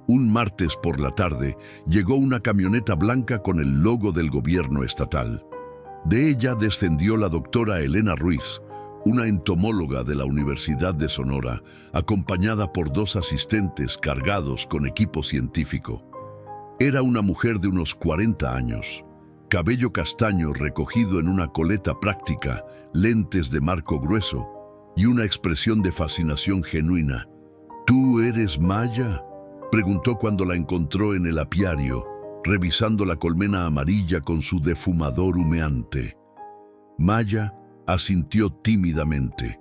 Un martes por la tarde llegó una camioneta blanca con el logo del gobierno estatal. De ella descendió la doctora Elena Ruiz, una entomóloga de la Universidad de Sonora, acompañada por 2 asistentes cargados con equipo científico. Era una mujer de unos 40 años, cabello castaño recogido en una coleta práctica, lentes de marco grueso y una expresión de fascinación genuina. ¿Tú eres Maya?, preguntó cuando la encontró en el apiario, revisando la colmena amarilla con su defumador humeante. Maya asintió tímidamente.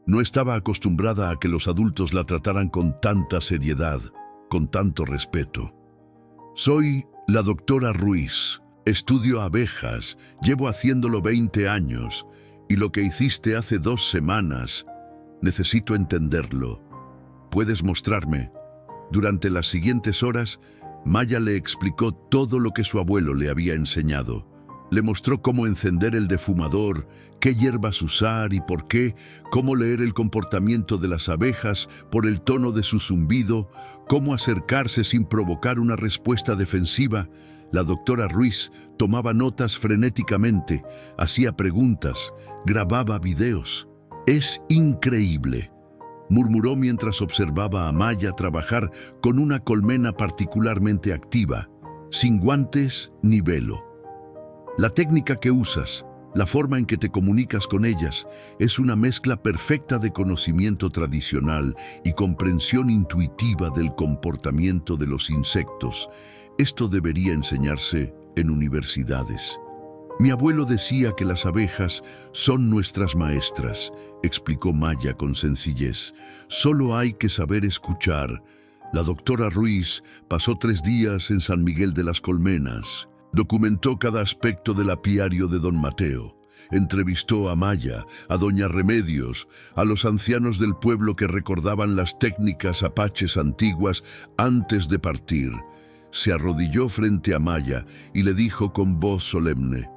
No estaba acostumbrada a que los adultos la trataran con tanta seriedad, con tanto respeto. Soy la doctora Ruiz. Estudio abejas. Llevo haciéndolo 20 años. Y lo que hiciste hace 2 semanas, necesito entenderlo. ¿Puedes mostrarme? Durante las siguientes horas, Maya le explicó todo lo que su abuelo le había enseñado. Le mostró cómo encender el defumador, qué hierbas usar y por qué, cómo leer el comportamiento de las abejas por el tono de su zumbido, cómo acercarse sin provocar una respuesta defensiva. La doctora Ruiz tomaba notas frenéticamente, hacía preguntas, grababa videos. «Es increíble», murmuró mientras observaba a Maya trabajar con una colmena particularmente activa, sin guantes ni velo. La técnica que usas, la forma en que te comunicas con ellas, es una mezcla perfecta de conocimiento tradicional y comprensión intuitiva del comportamiento de los insectos. Esto debería enseñarse en universidades. Mi abuelo decía que las abejas son nuestras maestras, explicó Maya con sencillez. Solo hay que saber escuchar. La doctora Ruiz pasó 3 días en San Miguel de las Colmenas. Documentó cada aspecto del apiario de don Mateo. Entrevistó a Maya, a doña Remedios, a los ancianos del pueblo que recordaban las técnicas apaches antiguas antes de partir. Se arrodilló frente a Maya y le dijo con voz solemne: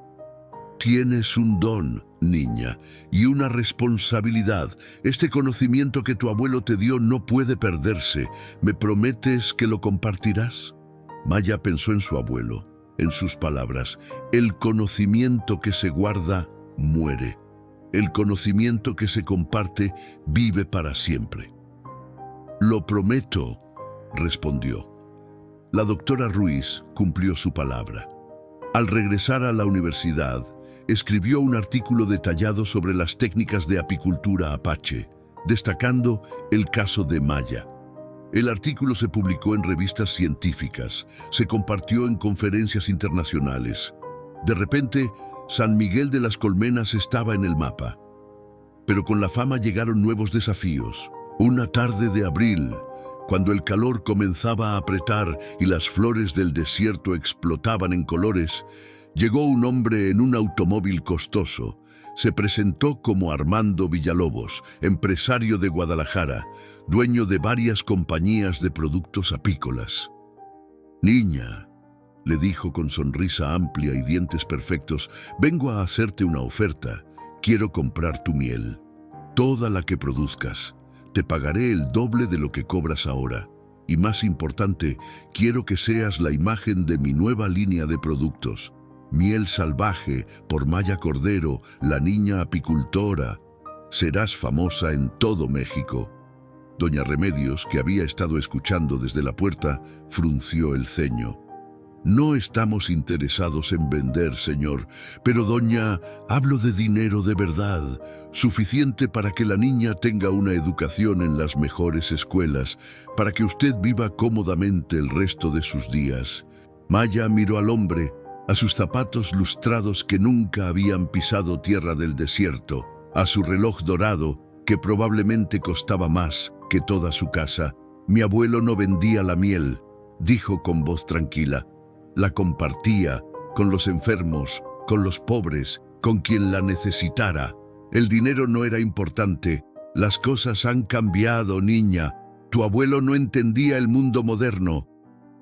«Tienes un don, niña, y una responsabilidad. Este conocimiento que tu abuelo te dio no puede perderse. ¿Me prometes que lo compartirás?» Maya pensó en su abuelo. En sus palabras: el conocimiento que se guarda muere. El conocimiento que se comparte vive para siempre. «Lo prometo», respondió. La doctora Ruiz cumplió su palabra. Al regresar a la universidad, escribió un artículo detallado sobre las técnicas de apicultura apache, destacando el caso de Maya. El artículo se publicó en revistas científicas, se compartió en conferencias internacionales. De repente, San Miguel de las Colmenas estaba en el mapa. Pero con la fama llegaron nuevos desafíos. Una tarde de abril, cuando el calor comenzaba a apretar y las flores del desierto explotaban en colores, llegó un hombre en un automóvil costoso. Se presentó como Armando Villalobos, empresario de Guadalajara, dueño de varias compañías de productos apícolas. «Niña», le dijo con sonrisa amplia y dientes perfectos, «vengo a hacerte una oferta. Quiero comprar tu miel, toda la que produzcas. Te pagaré el doble de lo que cobras ahora. Y más importante, quiero que seas la imagen de mi nueva línea de productos. Miel salvaje por Maya Cordero, la niña apicultora. Serás famosa en todo México». Doña Remedios, que había estado escuchando desde la puerta, frunció el ceño. «No estamos interesados en vender, señor, pero doña, hablo de dinero de verdad, suficiente para que la niña tenga una educación en las mejores escuelas, para que usted viva cómodamente el resto de sus días». Maya miró al hombre, a sus zapatos lustrados que nunca habían pisado tierra del desierto, a su reloj dorado, que probablemente costaba más que toda su casa. «Mi abuelo no vendía la miel», dijo con voz tranquila. «La compartía con los enfermos, con los pobres, con quien la necesitara. El dinero no era importante. Las cosas han cambiado, niña. Tu abuelo no entendía el mundo moderno».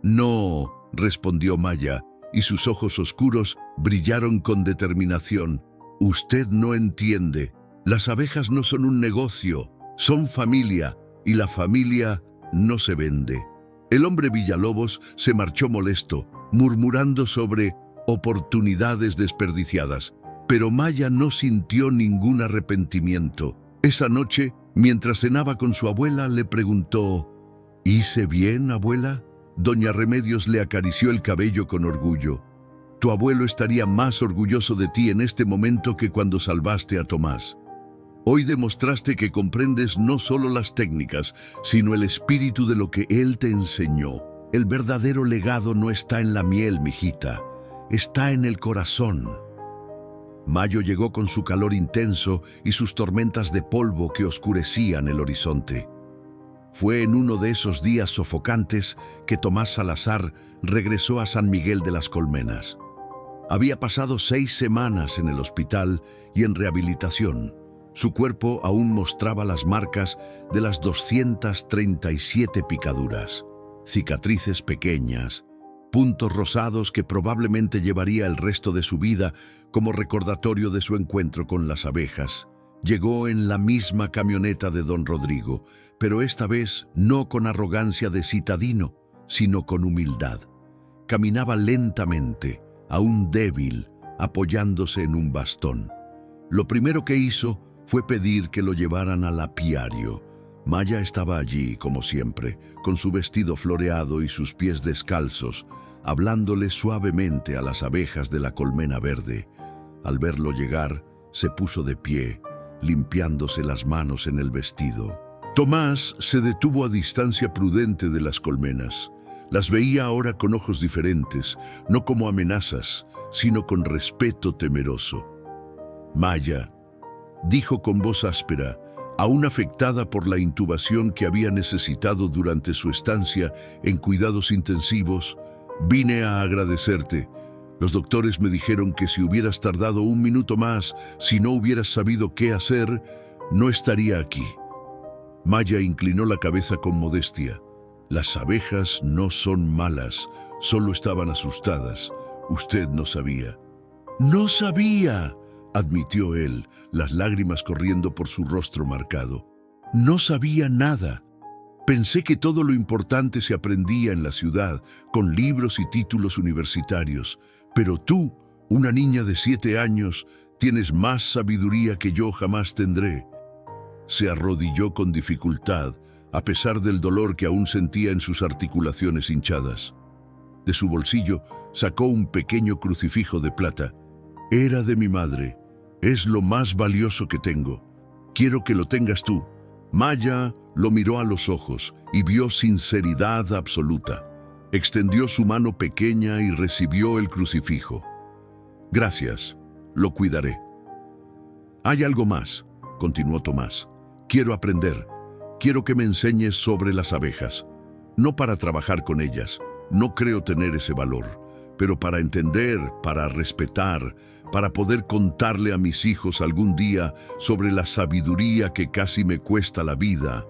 «No», respondió Maya, y sus ojos oscuros brillaron con determinación. «Usted no entiende. Las abejas no son un negocio, son familia, y la familia no se vende». El hombre Villalobos se marchó molesto, murmurando sobre oportunidades desperdiciadas. Pero Maya no sintió ningún arrepentimiento. Esa noche, mientras cenaba con su abuela, le preguntó: «¿Hice bien, abuela?». Doña Remedios le acarició el cabello con orgullo. «Tu abuelo estaría más orgulloso de ti en este momento que cuando salvaste a Tomás. Hoy demostraste que comprendes no solo las técnicas, sino el espíritu de lo que él te enseñó. El verdadero legado no está en la miel, mijita, está en el corazón». Mayo llegó con su calor intenso y sus tormentas de polvo que oscurecían el horizonte. Fue en uno de esos días sofocantes que Tomás Salazar regresó a San Miguel de las Colmenas. Había pasado 6 semanas en el hospital y en rehabilitación. Su cuerpo aún mostraba las marcas de las 237 picaduras, cicatrices pequeñas, puntos rosados que probablemente llevaría el resto de su vida como recordatorio de su encuentro con las abejas. Llegó en la misma camioneta de don Rodrigo, pero esta vez no con arrogancia de citadino, sino con humildad. Caminaba lentamente, aún débil, apoyándose en un bastón. Lo primero que hizo fue pedir que lo llevaran al apiario. Maya estaba allí, como siempre, con su vestido floreado y sus pies descalzos, hablándole suavemente a las abejas de la colmena verde. Al verlo llegar, se puso de pie, limpiándose las manos en el vestido. Tomás se detuvo a distancia prudente de las colmenas. Las veía ahora con ojos diferentes, no como amenazas, sino con respeto temeroso. «Maya», dijo con voz áspera, aún afectada por la intubación que había necesitado durante su estancia en cuidados intensivos, «vine a agradecerte. Los doctores me dijeron que si hubieras tardado 1 minuto más, si no hubieras sabido qué hacer, no estaría aquí». Maya inclinó la cabeza con modestia. «Las abejas no son malas, solo estaban asustadas. Usted no sabía». «No sabía», admitió él, las lágrimas corriendo por su rostro marcado. «No sabía nada. Pensé que todo lo importante se aprendía en la ciudad, con libros y títulos universitarios. Pero tú, una niña de 7 años, tienes más sabiduría que yo jamás tendré». Se arrodilló con dificultad, a pesar del dolor que aún sentía en sus articulaciones hinchadas. De su bolsillo sacó un pequeño crucifijo de plata. «Era de mi madre. Es lo más valioso que tengo. Quiero que lo tengas tú. Maya lo miró a los ojos y vio sinceridad absoluta. Extendió su mano pequeña y recibió el crucifijo. «Gracias, lo cuidaré». «Hay algo más», continuó Tomás. «Quiero aprender. Quiero que me enseñes sobre las abejas. No para trabajar con ellas, no creo tener ese valor, pero para entender, para respetar, para poder contarle a mis hijos algún día sobre la sabiduría que casi me cuesta la vida.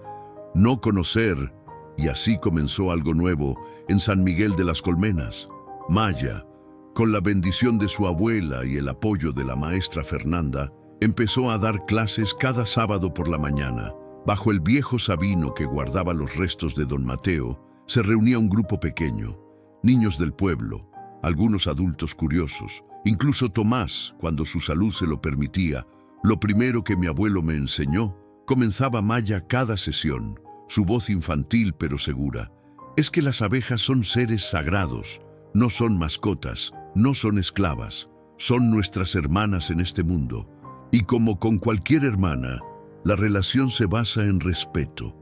No conocer». Y así comenzó algo nuevo en San Miguel de las Colmenas. Maya, con la bendición de su abuela y el apoyo de la maestra Fernanda, empezó a dar clases cada sábado por la mañana. Bajo el viejo sabino que guardaba los restos de don Mateo, se reunía un grupo pequeño, niños del pueblo, algunos adultos curiosos, incluso Tomás, cuando su salud se lo permitía. Lo primero que mi abuelo me enseñó, comenzaba Maya cada sesión, su voz infantil pero segura, es que las abejas son seres sagrados, no son mascotas, no son esclavas, son nuestras hermanas en este mundo. Y como con cualquier hermana, la relación se basa en respeto.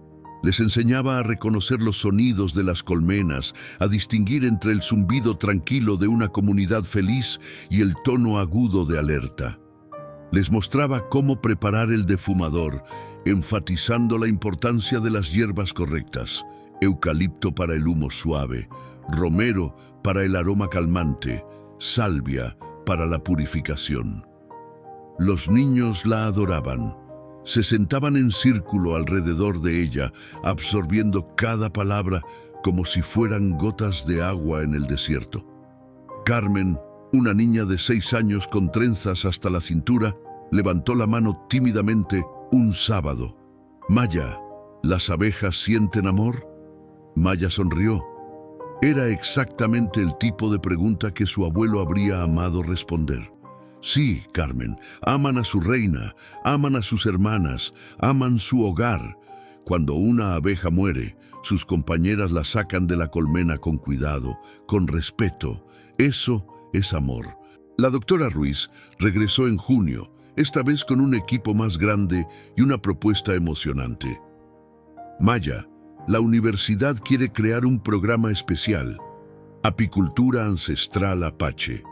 Les enseñaba a reconocer los sonidos de las colmenas, a distinguir entre el zumbido tranquilo de una comunidad feliz y el tono agudo de alerta. Les mostraba cómo preparar el defumador, enfatizando la importancia de las hierbas correctas: eucalipto para el humo suave, romero para el aroma calmante, salvia para la purificación. Los niños la adoraban. Se sentaban en círculo alrededor de ella, absorbiendo cada palabra como si fueran gotas de agua en el desierto. Carmen, una niña de 6 años con trenzas hasta la cintura, levantó la mano tímidamente un sábado. «Maya, ¿las abejas sienten amor?». Maya sonrió. Era exactamente el tipo de pregunta que su abuelo habría amado responder. «Sí, Carmen, aman a su reina, aman a sus hermanas, aman su hogar. Cuando una abeja muere, sus compañeras la sacan de la colmena con cuidado, con respeto. Eso es amor». La doctora Ruiz regresó en junio, esta vez con un equipo más grande y una propuesta emocionante. «Maya, la universidad quiere crear un programa especial, Apicultura Ancestral Apache.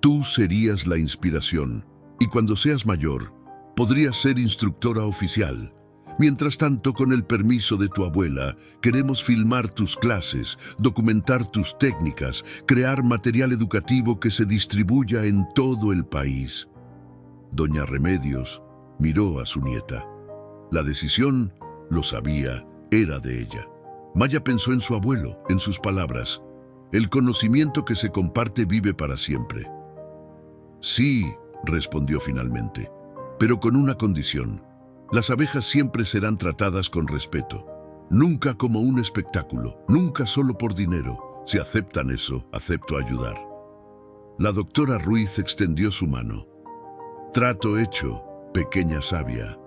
Tú serías la inspiración, y cuando seas mayor, podrías ser instructora oficial. Mientras tanto, con el permiso de tu abuela, queremos filmar tus clases, documentar tus técnicas, crear material educativo que se distribuya en todo el país». Doña Remedios miró a su nieta. La decisión, lo sabía, era de ella. Maya pensó en su abuelo, en sus palabras: «El conocimiento que se comparte vive para siempre». «Sí», respondió finalmente, «pero con una condición. Las abejas siempre serán tratadas con respeto. Nunca como un espectáculo, nunca solo por dinero. Si aceptan eso, acepto ayudar». La doctora Ruiz extendió su mano. «Trato hecho, pequeña sabia».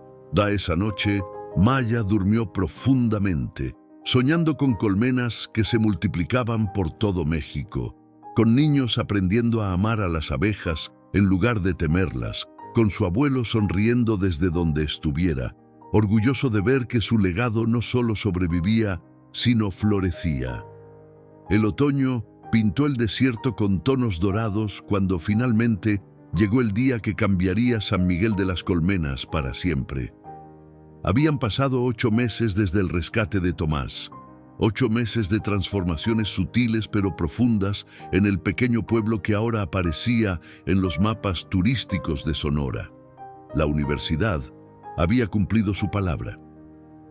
Esa noche, Maya durmió profundamente, soñando con colmenas que se multiplicaban por todo México, con niños aprendiendo a amar a las abejas en lugar de temerlas, con su abuelo sonriendo desde donde estuviera, orgulloso de ver que su legado no solo sobrevivía, sino florecía. El otoño pintó el desierto con tonos dorados cuando finalmente llegó el día que cambiaría San Miguel de las Colmenas para siempre. Habían pasado 8 meses desde el rescate de Tomás, 8 meses de transformaciones sutiles pero profundas en el pequeño pueblo que ahora aparecía en los mapas turísticos de Sonora. La universidad había cumplido su palabra.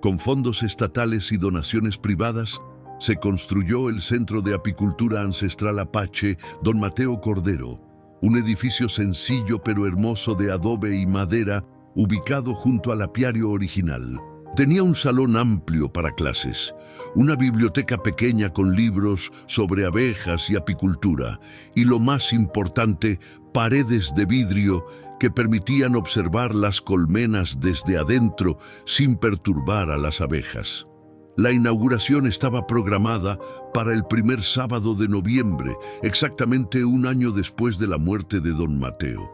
Con fondos estatales y donaciones privadas, se construyó el Centro de Apicultura Ancestral Apache Don Mateo Cordero, un edificio sencillo pero hermoso de adobe y madera ubicado junto al apiario original. Tenía un salón amplio para clases, una biblioteca pequeña con libros sobre abejas y apicultura, y lo más importante, paredes de vidrio que permitían observar las colmenas desde adentro sin perturbar a las abejas. La inauguración estaba programada para el primer sábado de noviembre, exactamente un año después de la muerte de don Mateo.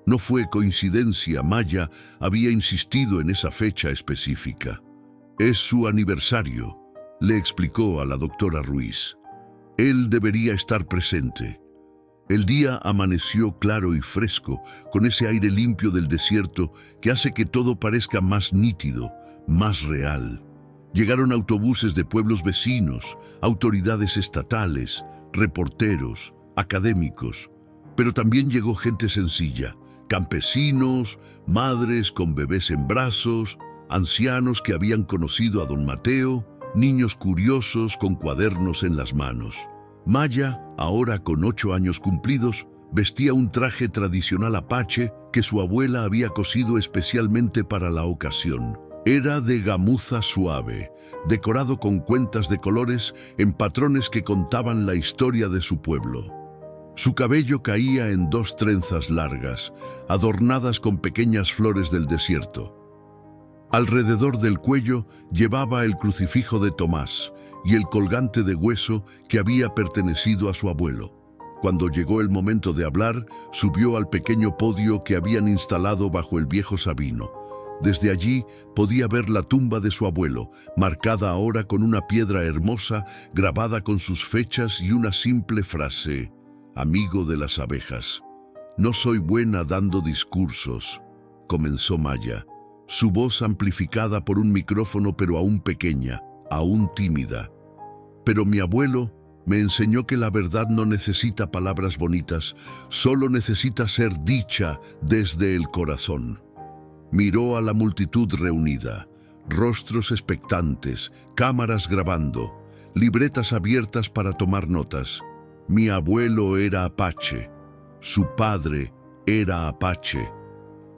No fue coincidencia, Maya había insistido en esa fecha específica. Es su aniversario, le explicó a la doctora Ruiz. Él debería estar presente. El día amaneció claro y fresco, con ese aire limpio del desierto que hace que todo parezca más nítido, más real. Llegaron autobuses de pueblos vecinos, autoridades estatales, reporteros, académicos, pero también llegó gente sencilla, campesinos, madres con bebés en brazos, ancianos que habían conocido a don Mateo, niños curiosos con cuadernos en las manos. Maya, ahora con 8 años cumplidos, vestía un traje tradicional apache que su abuela había cosido especialmente para la ocasión. Era de gamuza suave, decorado con cuentas de colores en patrones que contaban la historia de su pueblo. Su cabello caía en 2 trenzas largas, adornadas con pequeñas flores del desierto. Alrededor del cuello llevaba el crucifijo de Tomás y el colgante de hueso que había pertenecido a su abuelo. Cuando llegó el momento de hablar, subió al pequeño podio que habían instalado bajo el viejo Sabino. Desde allí podía ver la tumba de su abuelo, marcada ahora con una piedra hermosa, grabada con sus fechas y una simple frase: «Amigo de las abejas». «No soy buena dando discursos», comenzó Maya, su voz amplificada por un micrófono pero aún pequeña, aún tímida. «Pero mi abuelo me enseñó que la verdad no necesita palabras bonitas, solo necesita ser dicha desde el corazón». Miró a la multitud reunida, rostros expectantes, cámaras grabando, libretas abiertas para tomar notas. Mi abuelo era apache, su padre era apache,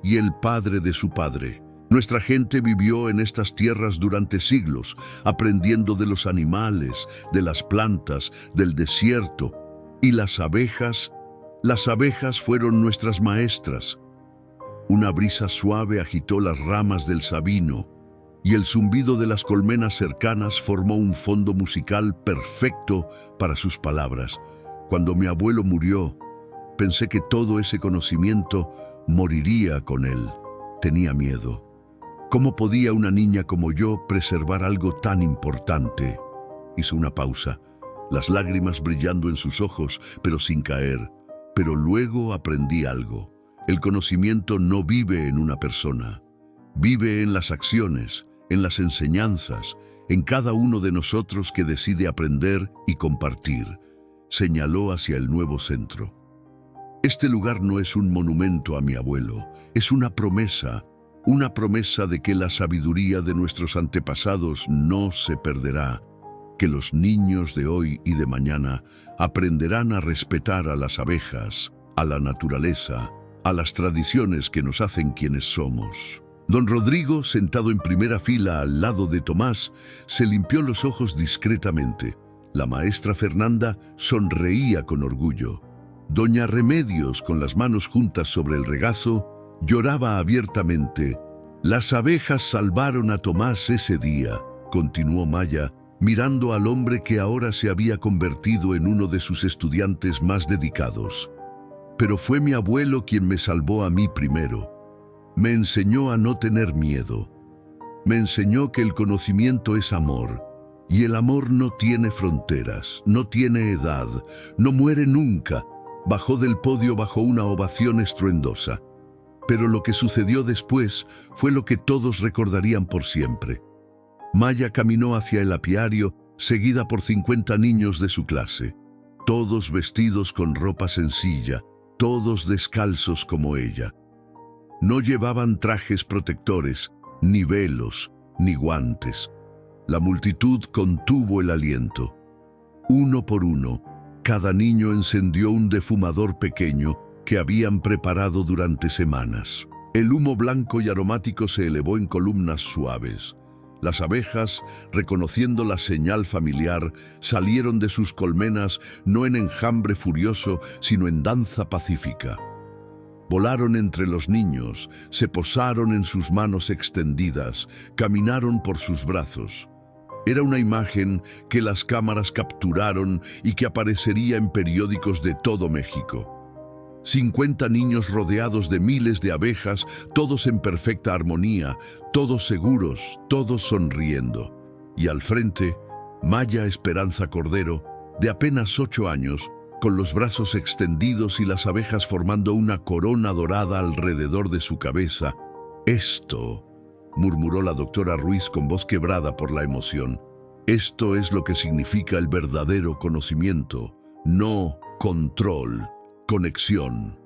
y el padre de su padre. Nuestra gente vivió en estas tierras durante siglos, aprendiendo de los animales, de las plantas, del desierto. Y las abejas fueron nuestras maestras. Una brisa suave agitó las ramas del sabino, y el zumbido de las colmenas cercanas formó un fondo musical perfecto para sus palabras. Cuando mi abuelo murió, pensé que todo ese conocimiento moriría con él. Tenía miedo. ¿Cómo podía una niña como yo preservar algo tan importante? Hizo una pausa, las lágrimas brillando en sus ojos, pero sin caer. Pero luego aprendí algo. El conocimiento no vive en una persona. Vive en las acciones, en las enseñanzas, en cada uno de nosotros que decide aprender y compartir. Señaló hacia el nuevo centro. Este lugar no es un monumento a mi abuelo, es una promesa de que la sabiduría de nuestros antepasados no se perderá, que los niños de hoy y de mañana aprenderán a respetar a las abejas, a la naturaleza, a las tradiciones que nos hacen quienes somos. Don Rodrigo, sentado en primera fila al lado de Tomás, se limpió los ojos discretamente. La maestra Fernanda sonreía con orgullo. Doña Remedios, con las manos juntas sobre el regazo, lloraba abiertamente. «Las abejas salvaron a Tomás ese día», continuó Maya, mirando al hombre que ahora se había convertido en uno de sus estudiantes más dedicados. «Pero fue mi abuelo quien me salvó a mí primero. Me enseñó a no tener miedo. Me enseñó que el conocimiento es amor, y el amor no tiene fronteras, no tiene edad, no muere nunca». Bajó del podio bajo una ovación estruendosa. Pero lo que sucedió después fue lo que todos recordarían por siempre. Maya caminó hacia el apiario, seguida por 50 niños de su clase, todos vestidos con ropa sencilla, todos descalzos como ella. No llevaban trajes protectores, ni velos, ni guantes. La multitud contuvo el aliento. Uno por uno, cada niño encendió un defumador pequeño que habían preparado durante semanas. El humo blanco y aromático se elevó en columnas suaves. Las abejas, reconociendo la señal familiar, salieron de sus colmenas no en enjambre furioso, sino en danza pacífica. Volaron entre los niños, se posaron en sus manos extendidas, caminaron por sus brazos. Era una imagen que las cámaras capturaron y que aparecería en periódicos de todo México. 50 niños rodeados de miles de abejas, todos en perfecta armonía, todos seguros, todos sonriendo. Y al frente, Maya Esperanza Cordero, de apenas 8 años, con los brazos extendidos y las abejas formando una corona dorada alrededor de su cabeza. «Esto», murmuró la doctora Ruiz con voz quebrada por la emoción, «esto es lo que significa el verdadero conocimiento, no control, conexión».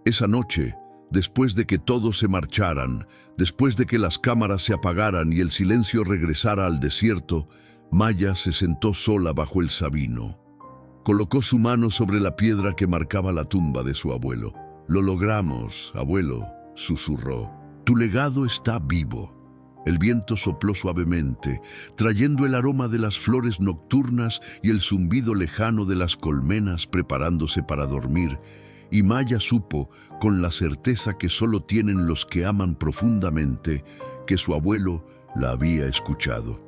Esa noche, después de que todos se marcharan, después de que las cámaras se apagaran y el silencio regresara al desierto, Maya se sentó sola bajo el sabino. Colocó su mano sobre la piedra que marcaba la tumba de su abuelo. «Lo logramos, abuelo», susurró. «Tu legado está vivo». El viento sopló suavemente, trayendo el aroma de las flores nocturnas y el zumbido lejano de las colmenas preparándose para dormir, y Maya supo, con la certeza que solo tienen los que aman profundamente, que su abuelo la había escuchado.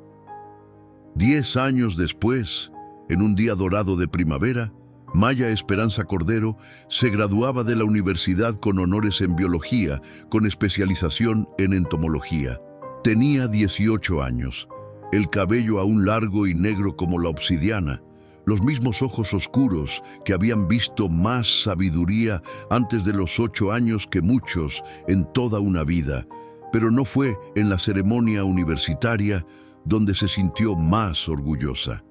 10 años después, en un día dorado de primavera, Maya Esperanza Cordero se graduaba de la universidad con honores en biología, con especialización en entomología. Tenía 18 años, el cabello aún largo y negro como la obsidiana, los mismos ojos oscuros que habían visto más sabiduría antes de los 8 años que muchos en toda una vida, pero no fue en la ceremonia universitaria donde se sintió más orgullosa.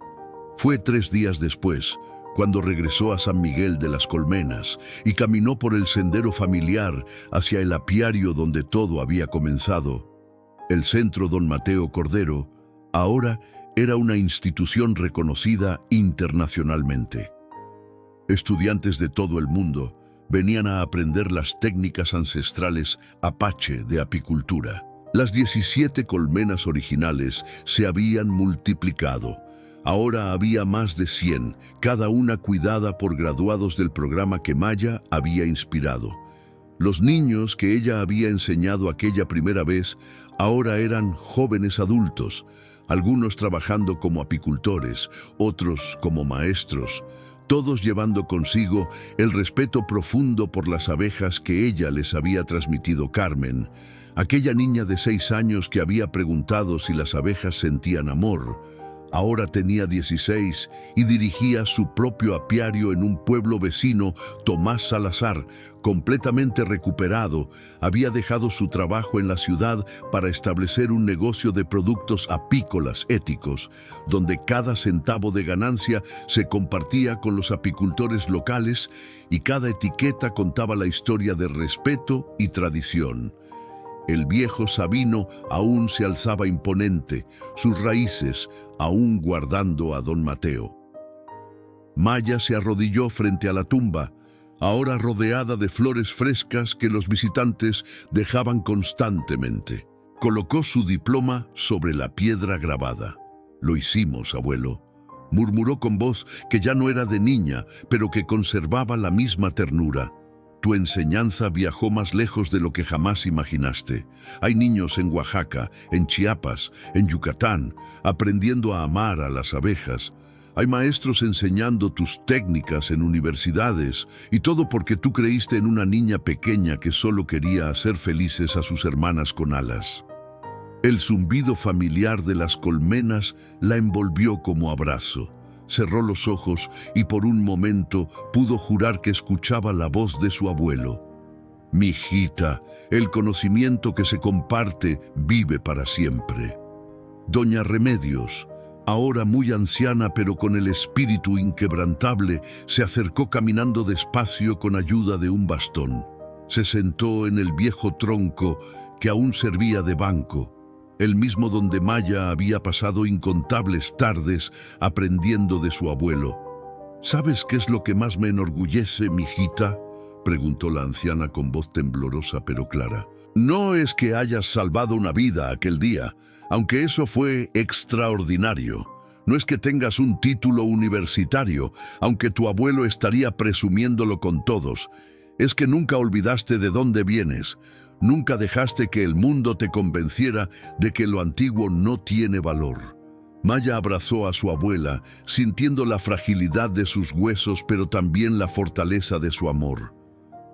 Fue 3 días después, cuando regresó a San Miguel de las Colmenas y caminó por el sendero familiar hacia el apiario donde todo había comenzado. El Centro Don Mateo Cordero ahora era una institución reconocida internacionalmente. Estudiantes de todo el mundo venían a aprender las técnicas ancestrales apache de apicultura. Las 17 colmenas originales se habían multiplicado. Ahora había más de 100, cada una cuidada por graduados del programa que Maya había inspirado. Los niños que ella había enseñado aquella primera vez ahora eran jóvenes adultos, algunos trabajando como apicultores, otros como maestros, todos llevando consigo el respeto profundo por las abejas que ella les había transmitido Carmen, aquella niña de 6 años que había preguntado si las abejas sentían amor. Ahora tenía 16 y dirigía su propio apiario en un pueblo vecino. Tomás Salazar, completamente recuperado, había dejado su trabajo en la ciudad para establecer un negocio de productos apícolas éticos, donde cada centavo de ganancia se compartía con los apicultores locales y cada etiqueta contaba la historia de respeto y tradición. El viejo Sabino aún se alzaba imponente, sus raíces aún guardando a don Mateo. Maya se arrodilló frente a la tumba, ahora rodeada de flores frescas que los visitantes dejaban constantemente. Colocó su diploma sobre la piedra grabada. «Lo hicimos, abuelo», murmuró con voz que ya no era de niña, pero que conservaba la misma ternura. «Tu enseñanza viajó más lejos de lo que jamás imaginaste. Hay niños en Oaxaca, en Chiapas, en Yucatán, aprendiendo a amar a las abejas. Hay maestros enseñando tus técnicas en universidades, y todo porque tú creíste en una niña pequeña que solo quería hacer felices a sus hermanas con alas». El zumbido familiar de las colmenas la envolvió como abrazo. Cerró los ojos y por un momento pudo jurar que escuchaba la voz de su abuelo. «Mi hijita, el conocimiento que se comparte vive para siempre». Doña Remedios, ahora muy anciana pero con el espíritu inquebrantable, se acercó caminando despacio con ayuda de un bastón. Se sentó en el viejo tronco que aún servía de banco, el mismo donde Maya había pasado incontables tardes aprendiendo de su abuelo. «¿Sabes qué es lo que más me enorgullece, mijita?», preguntó la anciana con voz temblorosa pero clara. «No es que hayas salvado una vida aquel día, aunque eso fue extraordinario. No es que tengas un título universitario, aunque tu abuelo estaría presumiéndolo con todos. Es que nunca olvidaste de dónde vienes. Nunca dejaste que el mundo te convenciera de que lo antiguo no tiene valor». Maya abrazó a su abuela, sintiendo la fragilidad de sus huesos, pero también la fortaleza de su amor.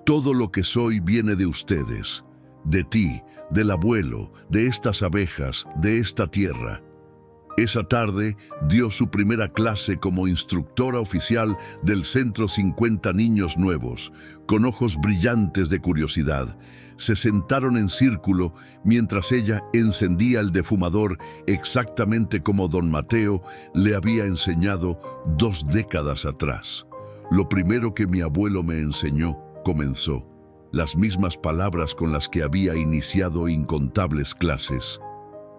Todo lo que soy viene de ustedes, de ti, del abuelo, de estas abejas, de esta tierra. Esa tarde dio su primera clase como instructora oficial del Centro 50 Niños Nuevos, con ojos brillantes de curiosidad. Se sentaron en círculo mientras ella encendía el defumador exactamente como don Mateo le había enseñado 2 décadas atrás. Lo primero que mi abuelo me enseñó, comenzó, las mismas palabras con las que había iniciado incontables clases.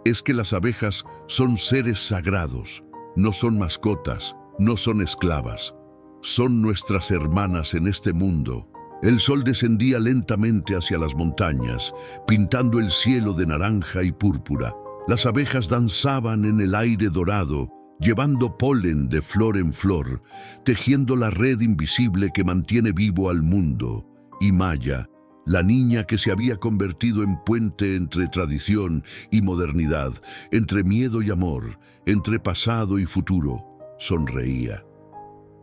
Es que las abejas son seres sagrados, no son mascotas, no son esclavas. Son nuestras hermanas en este mundo. El sol descendía lentamente hacia las montañas, pintando el cielo de naranja y púrpura. Las abejas danzaban en el aire dorado, llevando polen de flor en flor, tejiendo la red invisible que mantiene vivo al mundo. Y Maya, la niña que se había convertido en puente entre tradición y modernidad, entre miedo y amor, entre pasado y futuro, sonreía.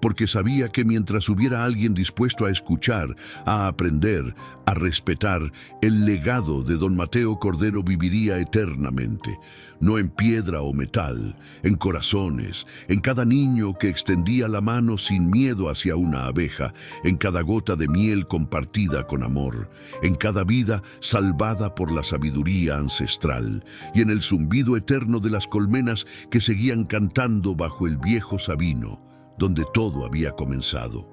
Porque sabía que mientras hubiera alguien dispuesto a escuchar, a aprender, a respetar, el legado de don Mateo Cordero viviría eternamente, no en piedra o metal, en corazones, en cada niño que extendía la mano sin miedo hacia una abeja, en cada gota de miel compartida con amor, en cada vida salvada por la sabiduría ancestral, y en el zumbido eterno de las colmenas que seguían cantando bajo el viejo sabino, donde todo había comenzado.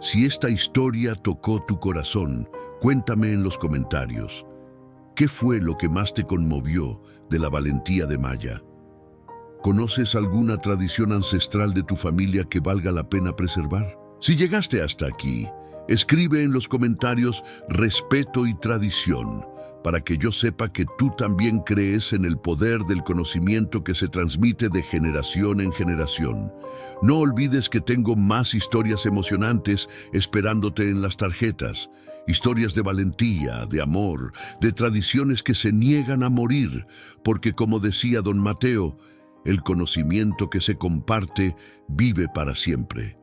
Si esta historia tocó tu corazón, cuéntame en los comentarios. ¿Qué fue lo que más te conmovió de la valentía de Maya? ¿Conoces alguna tradición ancestral de tu familia que valga la pena preservar? Si llegaste hasta aquí, escribe en los comentarios respeto y tradición, para que yo sepa que tú también crees en el poder del conocimiento que se transmite de generación en generación. No olvides que tengo más historias emocionantes esperándote en las tarjetas. Historias de valentía, de amor, de tradiciones que se niegan a morir, porque como decía don Mateo, el conocimiento que se comparte vive para siempre.